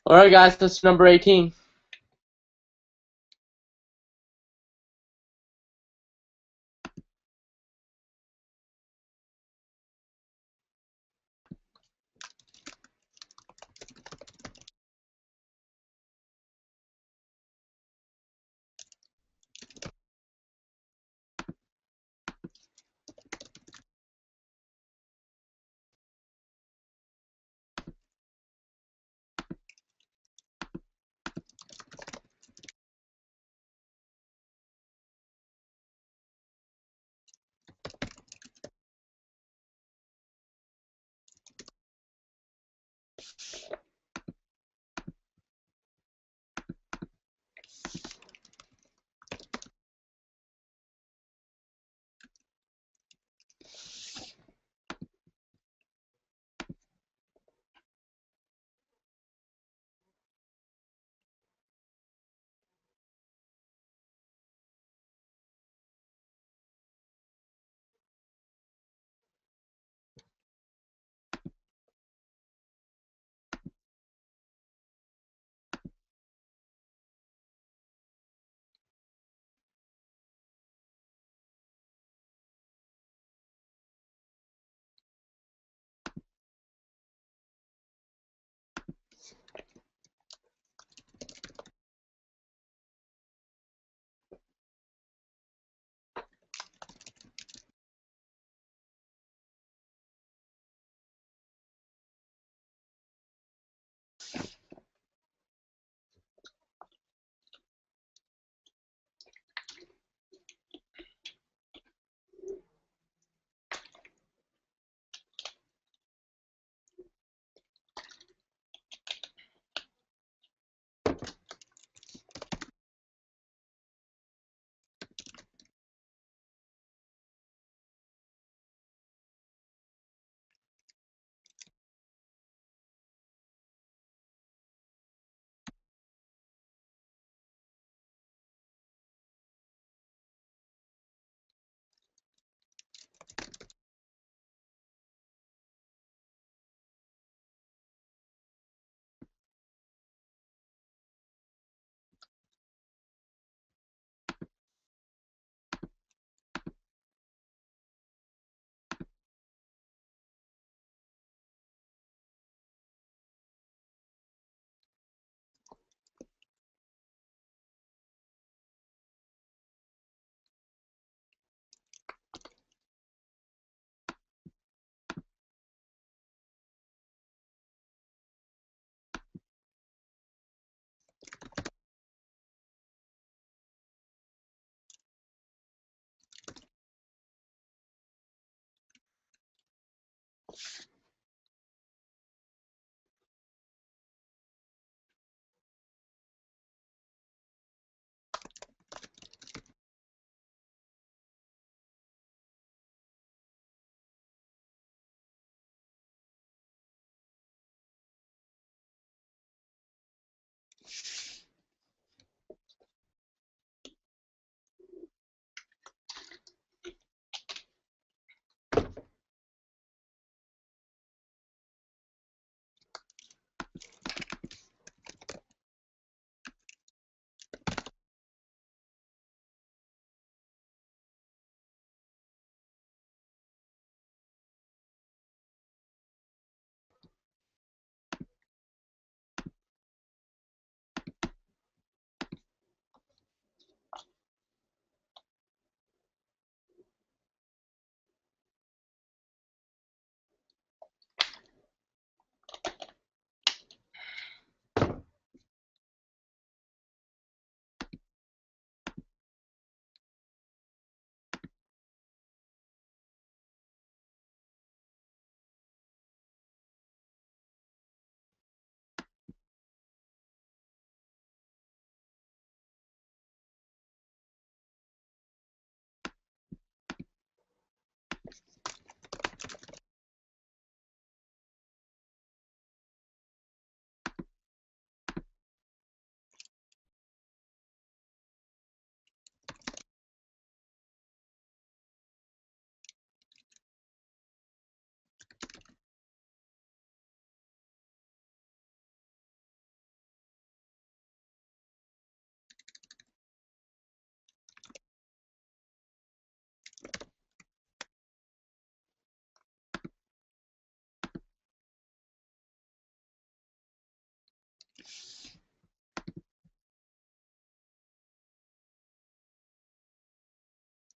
All right, guys, that's number 18.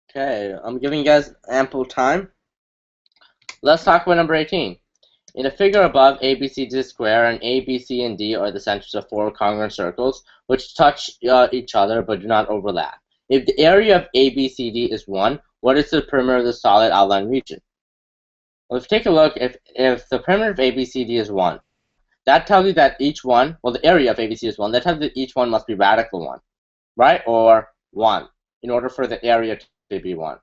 Okay, I'm giving you guys ample time. Let's talk about number 18. In the figure above, ABC is a square, and A, B, C, and D are the centers of four congruent circles, which touch each other but do not overlap. If the area of ABCD is 1, what is the perimeter of the solid outline region? Well, if you take a look, if the perimeter of ABCD is 1, that tells you that each one, well, the area of ABC is 1, that tells you that each one must be radical 1, right? Or 1, in order for the area to be 1.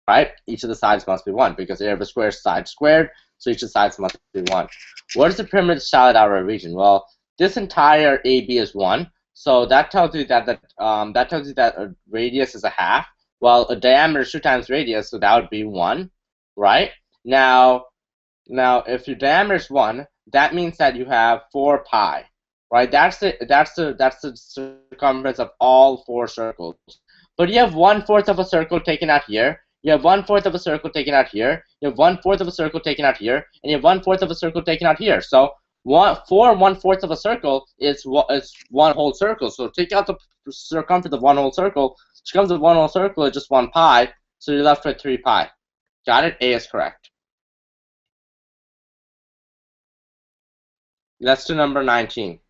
Right? Each of the sides must be 1 because the area of a square is side squared, so each of the sides must be 1. What is the perimeter of the solid outer region? Well, this entire AB is 1, so that tells you that a radius is a half. Well, a diameter is 2 times radius, so that would be 1, right? Now, if your diameter is 1, that means that you have 4 pi, right? That's the circumference of all 4 circles. But you have 1/4 of a circle taken out here. You have 1/4 of a circle taken out here. You have 1/4 of a circle taken out here, and you have 1/4 of a circle taken out here. So 1/4 of a circle is one whole circle. So take out the circumference of one whole circle. Circumference of one whole circle is just 1 pi. So you're left with 3 pi. Got it? A is correct. Let's do number 19.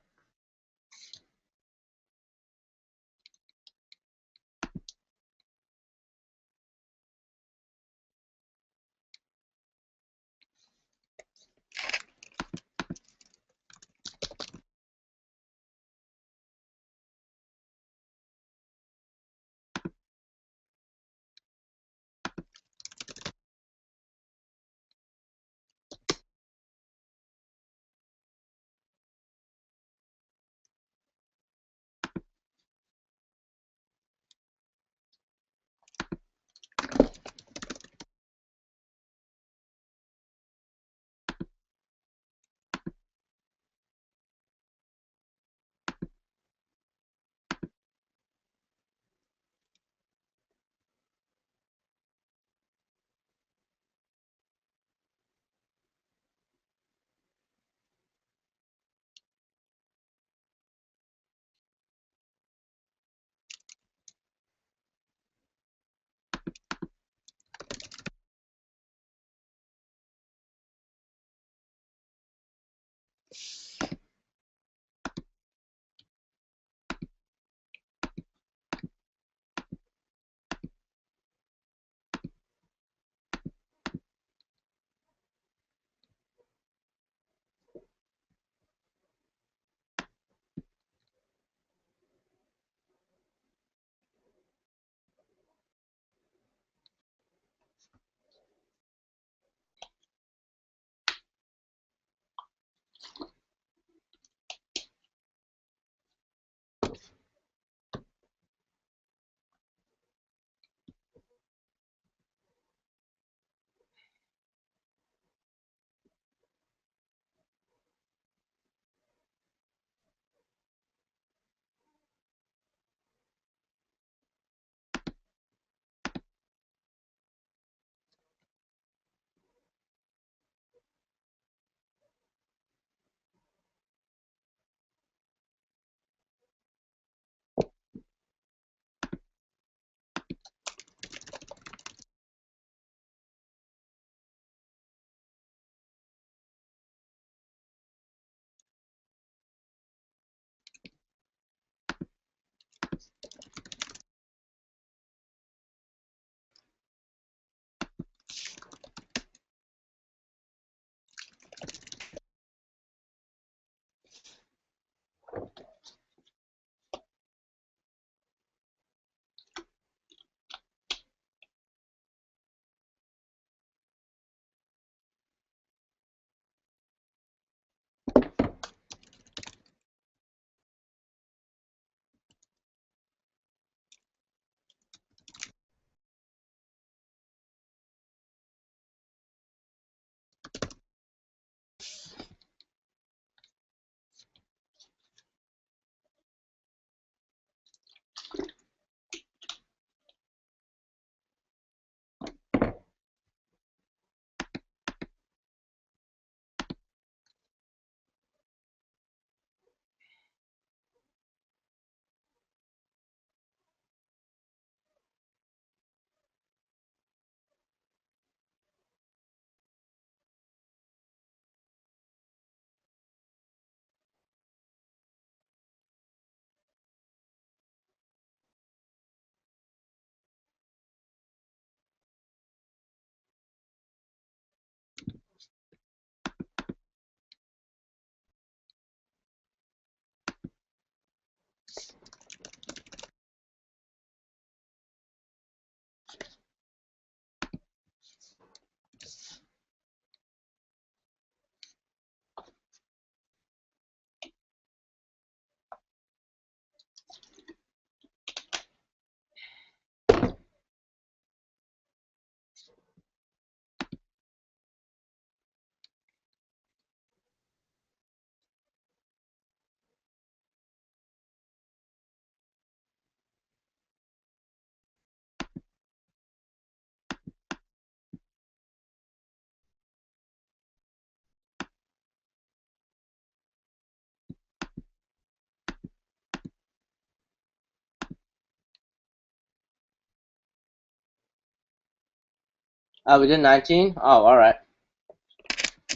Oh, we did 19? Oh, alright.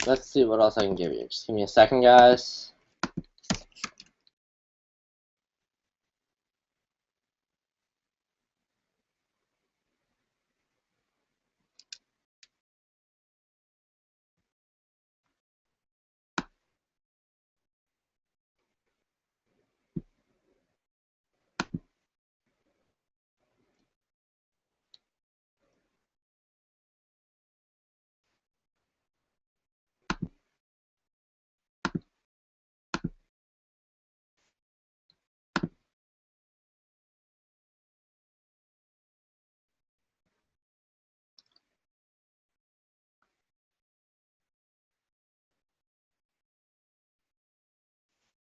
Let's see what else I can give you. Just give me a second, guys.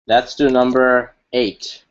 Let's do number 8.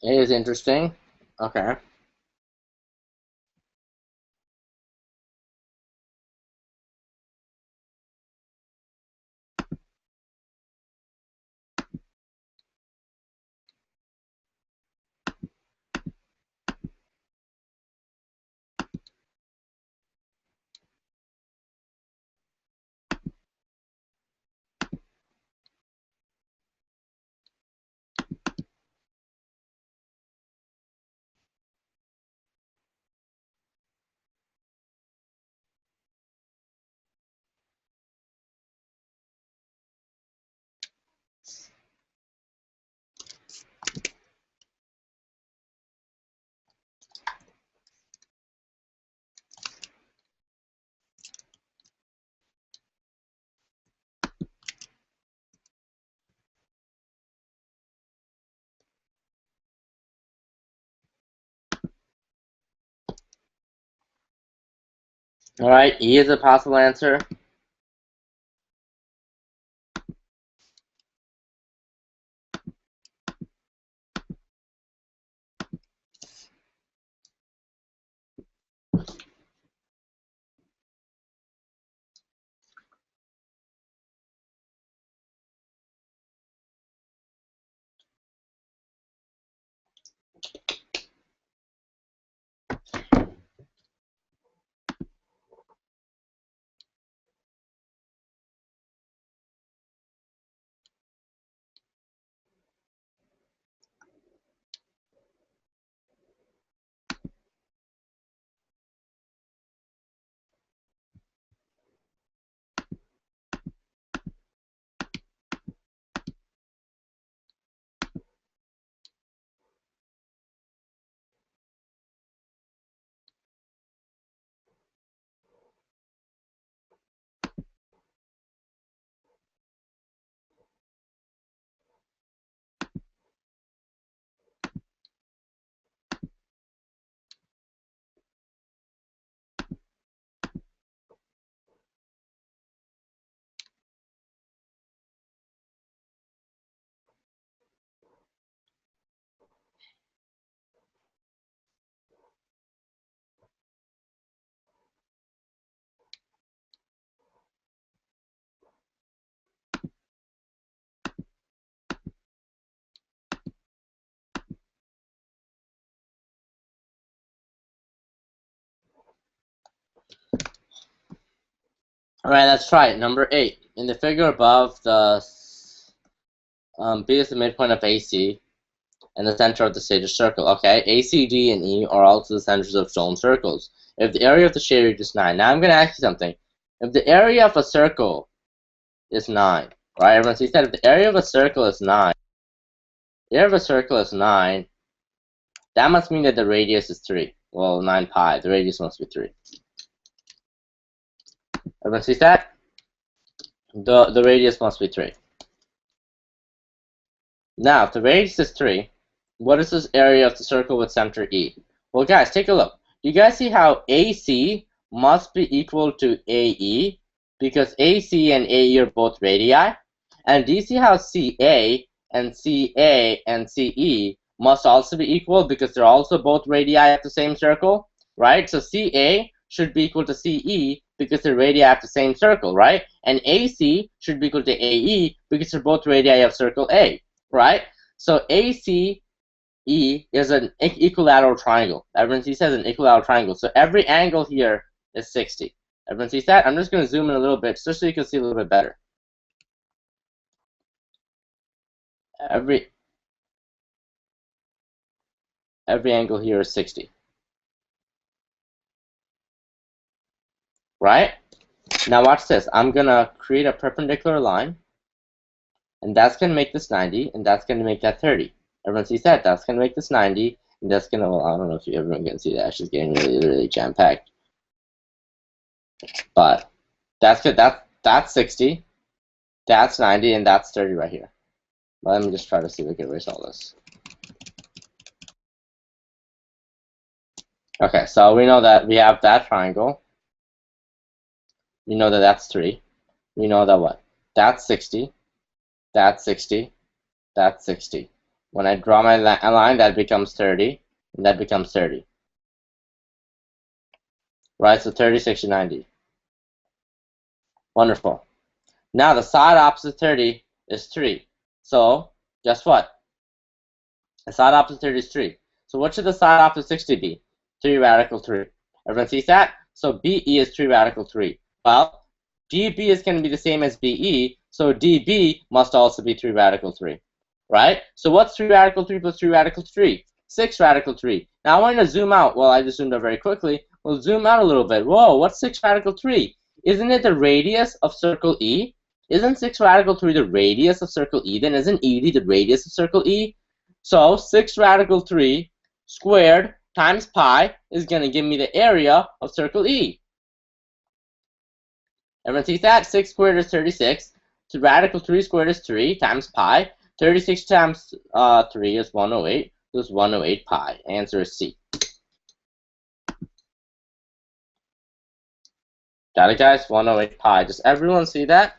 It is interesting. Okay. Alright, E is a possible answer. Alright, let's try it. Number 8. In the figure above, the B is the midpoint of AC and the center of the stated circle. Okay, A, C, D, and E are also the centers of shown circles. If the area of the shaded region is 9. Now I'm going to ask you something. If the area of a circle is 9, right? Everyone sees that? If the area of a circle is 9, that must mean that the radius is 3. Well, 9 pi. The radius must be 3. Everyone sees that? The radius must be 3. Now, if the radius is 3, what is this area of the circle with center E? Well, guys, take a look. You guys see how AC must be equal to AE? Because AC and AE are both radii. And do you see how CA and CA and CE must also be equal because they're also both radii of the same circle, right? So CA should be equal to CE because they're radii of the same circle, right? And AC should be equal to AE because they're both radii of circle A, right? So ACE is an equilateral triangle. Everyone sees that as an equilateral triangle. So every angle here is 60. Everyone sees that? I'm just going to zoom in a little bit just so you can see a little bit better. Every angle here is 60. Right? Now watch this. I'm going to create a perpendicular line. And that's going to make this 90. And that's going to make that 30. Everyone sees that? That's going to make this 90. And that's going to, well, I don't know if everyone can see that. It's just getting really, really jam-packed. But that's good. That's 60. That's 90. And that's 30 right here. But let me just try to see if we can erase all this. Okay, so we know that we have that triangle. We know that that's 3. We know that what? That's 60. That's 60. That's 60. When I draw my line, that becomes 30. And that becomes 30. Right, so 30, 60, 90. Wonderful. Now the side opposite 30 is 3. So, guess what? The side opposite 30 is 3. So what should the side opposite 60 be? 3 radical 3. Everyone sees that? So BE is 3 radical 3. Well, DB is going to be the same as BE, so DB must also be 3 radical 3. Right? So what's 3 radical 3 plus 3 radical 3? 6 radical 3. Now I want to zoom out. Well, I just zoomed out very quickly. We'll zoom out a little bit. Whoa, what's 6 radical 3? Isn't it the radius of circle E? Isn't 6 radical 3 the radius of circle E? Then isn't ED the radius of circle E? So 6 radical 3 squared times pi is going to give me the area of circle E. Everyone sees that? 6 squared is 36. So radical 3 squared is 3 times pi. 36 times 3 is 108. So it's 108 pi. Answer is C. Got it, guys? 108 pi. Does everyone see that?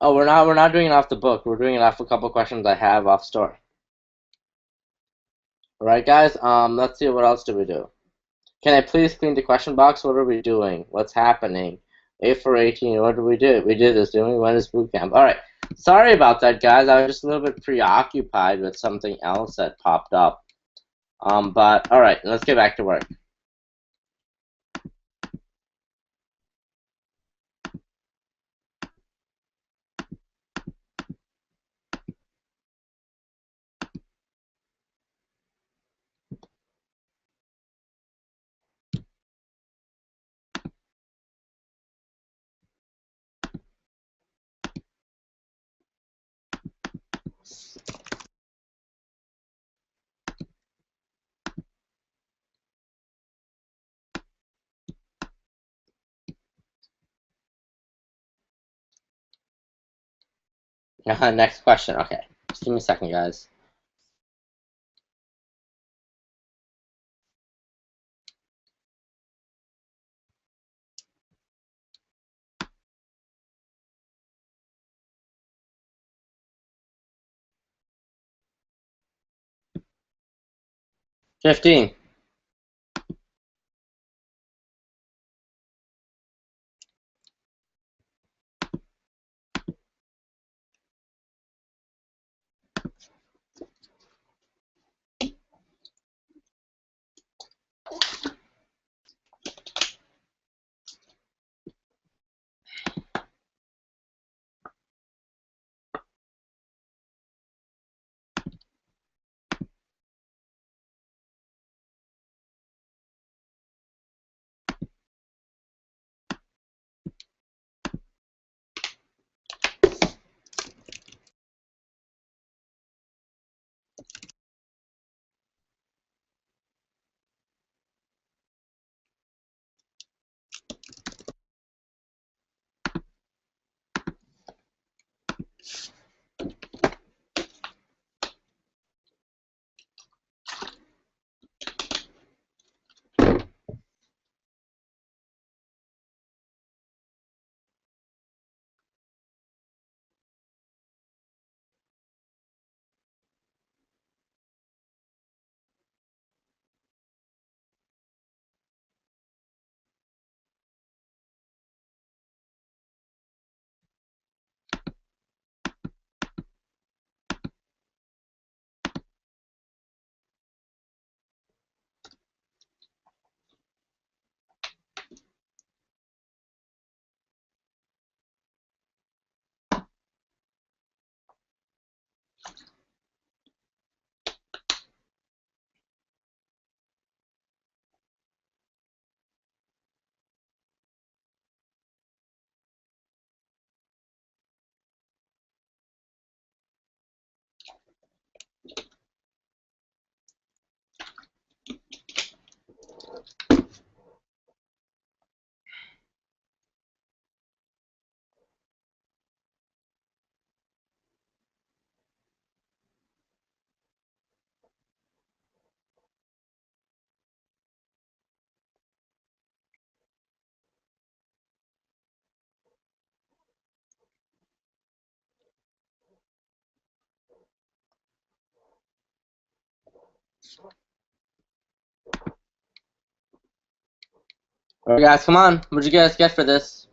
Oh, we're not doing it off the book. We're doing it off a couple questions I have off store. All right, guys. Let's see, what else do we do? Can I please clean the question box? What are we doing? What's happening? 8 for 18. What did we do? We did this, didn't we? When is boot camp? All right. Sorry about that, guys. I was just a little bit preoccupied with something else that popped up. But all right, let's get back to work. Next question. Okay, just give me a second, guys. $15. All right, guys, come on. What'd you guys get for this?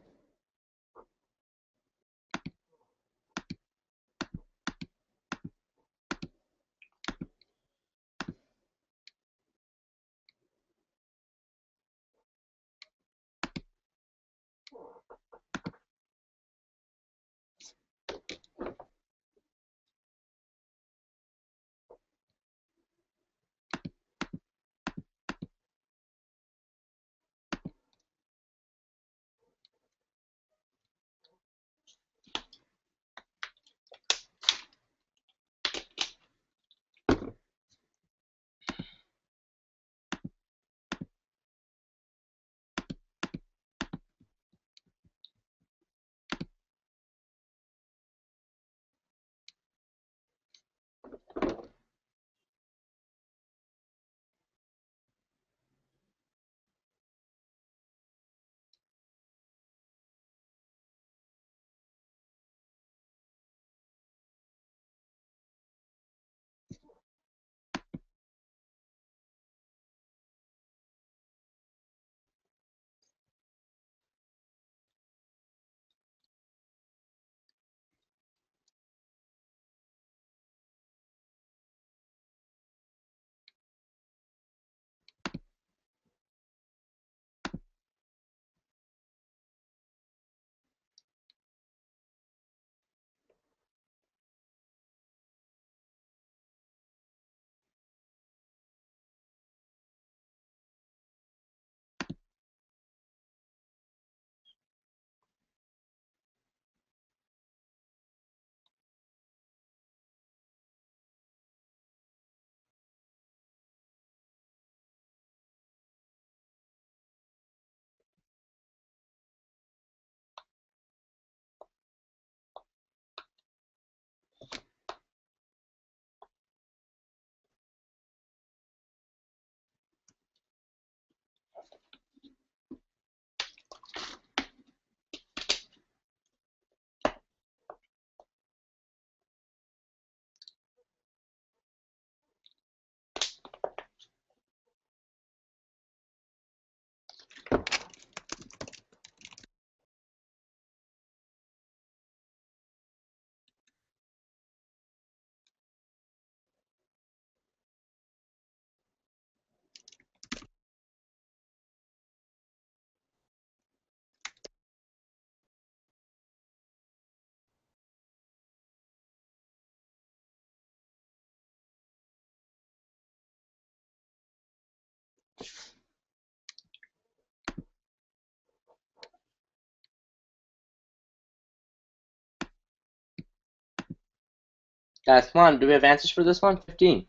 Guys, come on. Do we have answers for this one? 15.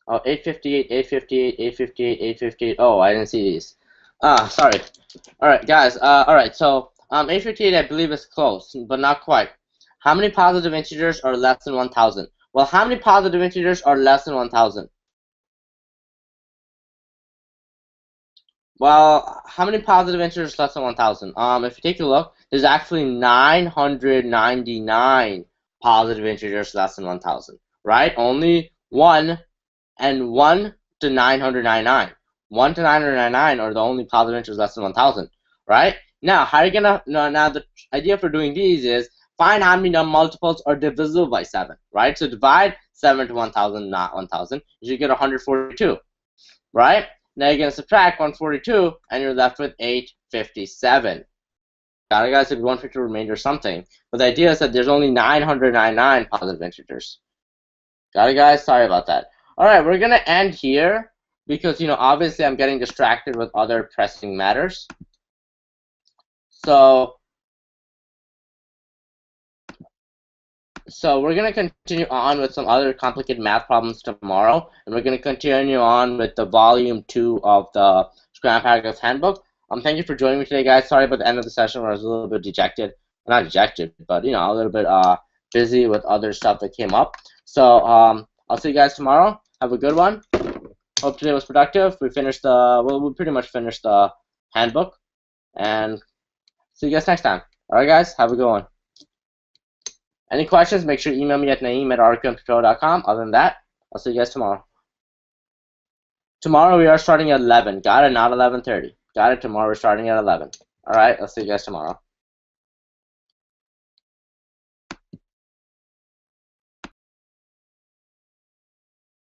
Oh, 858, 858, 858, 858. Oh, I didn't see these. Sorry. All right, guys. All right. So, 858, I believe is close, but not quite. How many positive integers are less than 1,000? Well, how many positive integers are less than 1,000? Well, how many positive integers less than 1,000? If you take a look, there's actually 999 positive integers less than 1,000, right? Only 1 and 1 to 999. 1 to 999 are the only positive integers less than 1,000, right? Now, how are you gonna? Now the idea for doing these is find how many multiples are divisible by 7, right? So divide 7 to 1,000, not 1,000. You should get 142, right? Now you're going to subtract 142, and you're left with 857. Got it, guys? If you want to remainder something. But the idea is that there's only 999 positive integers. Got it, guys? Sorry about that. All right, we're going to end here because, obviously I'm getting distracted with other pressing matters. So we're going to continue on with some other complicated math problems tomorrow, and we're going to continue on with the volume 2 of the Scram Paragraphs Handbook. Thank you for joining me today, guys. Sorry about the end of the session where I was a little bit dejected. Not dejected, but, a little bit busy with other stuff that came up. So I'll see you guys tomorrow. Have a good one. Hope today was productive. We finished we pretty much finished the handbook. And see you guys next time. All right, guys. Have a good one. Any questions, make sure you email me at naeem@rqmtutorial.com. Other than that, I'll see you guys tomorrow. Tomorrow we are starting at 11. Got it? Not 11:30. Got it? Tomorrow we're starting at 11. All right, I'll see you guys tomorrow.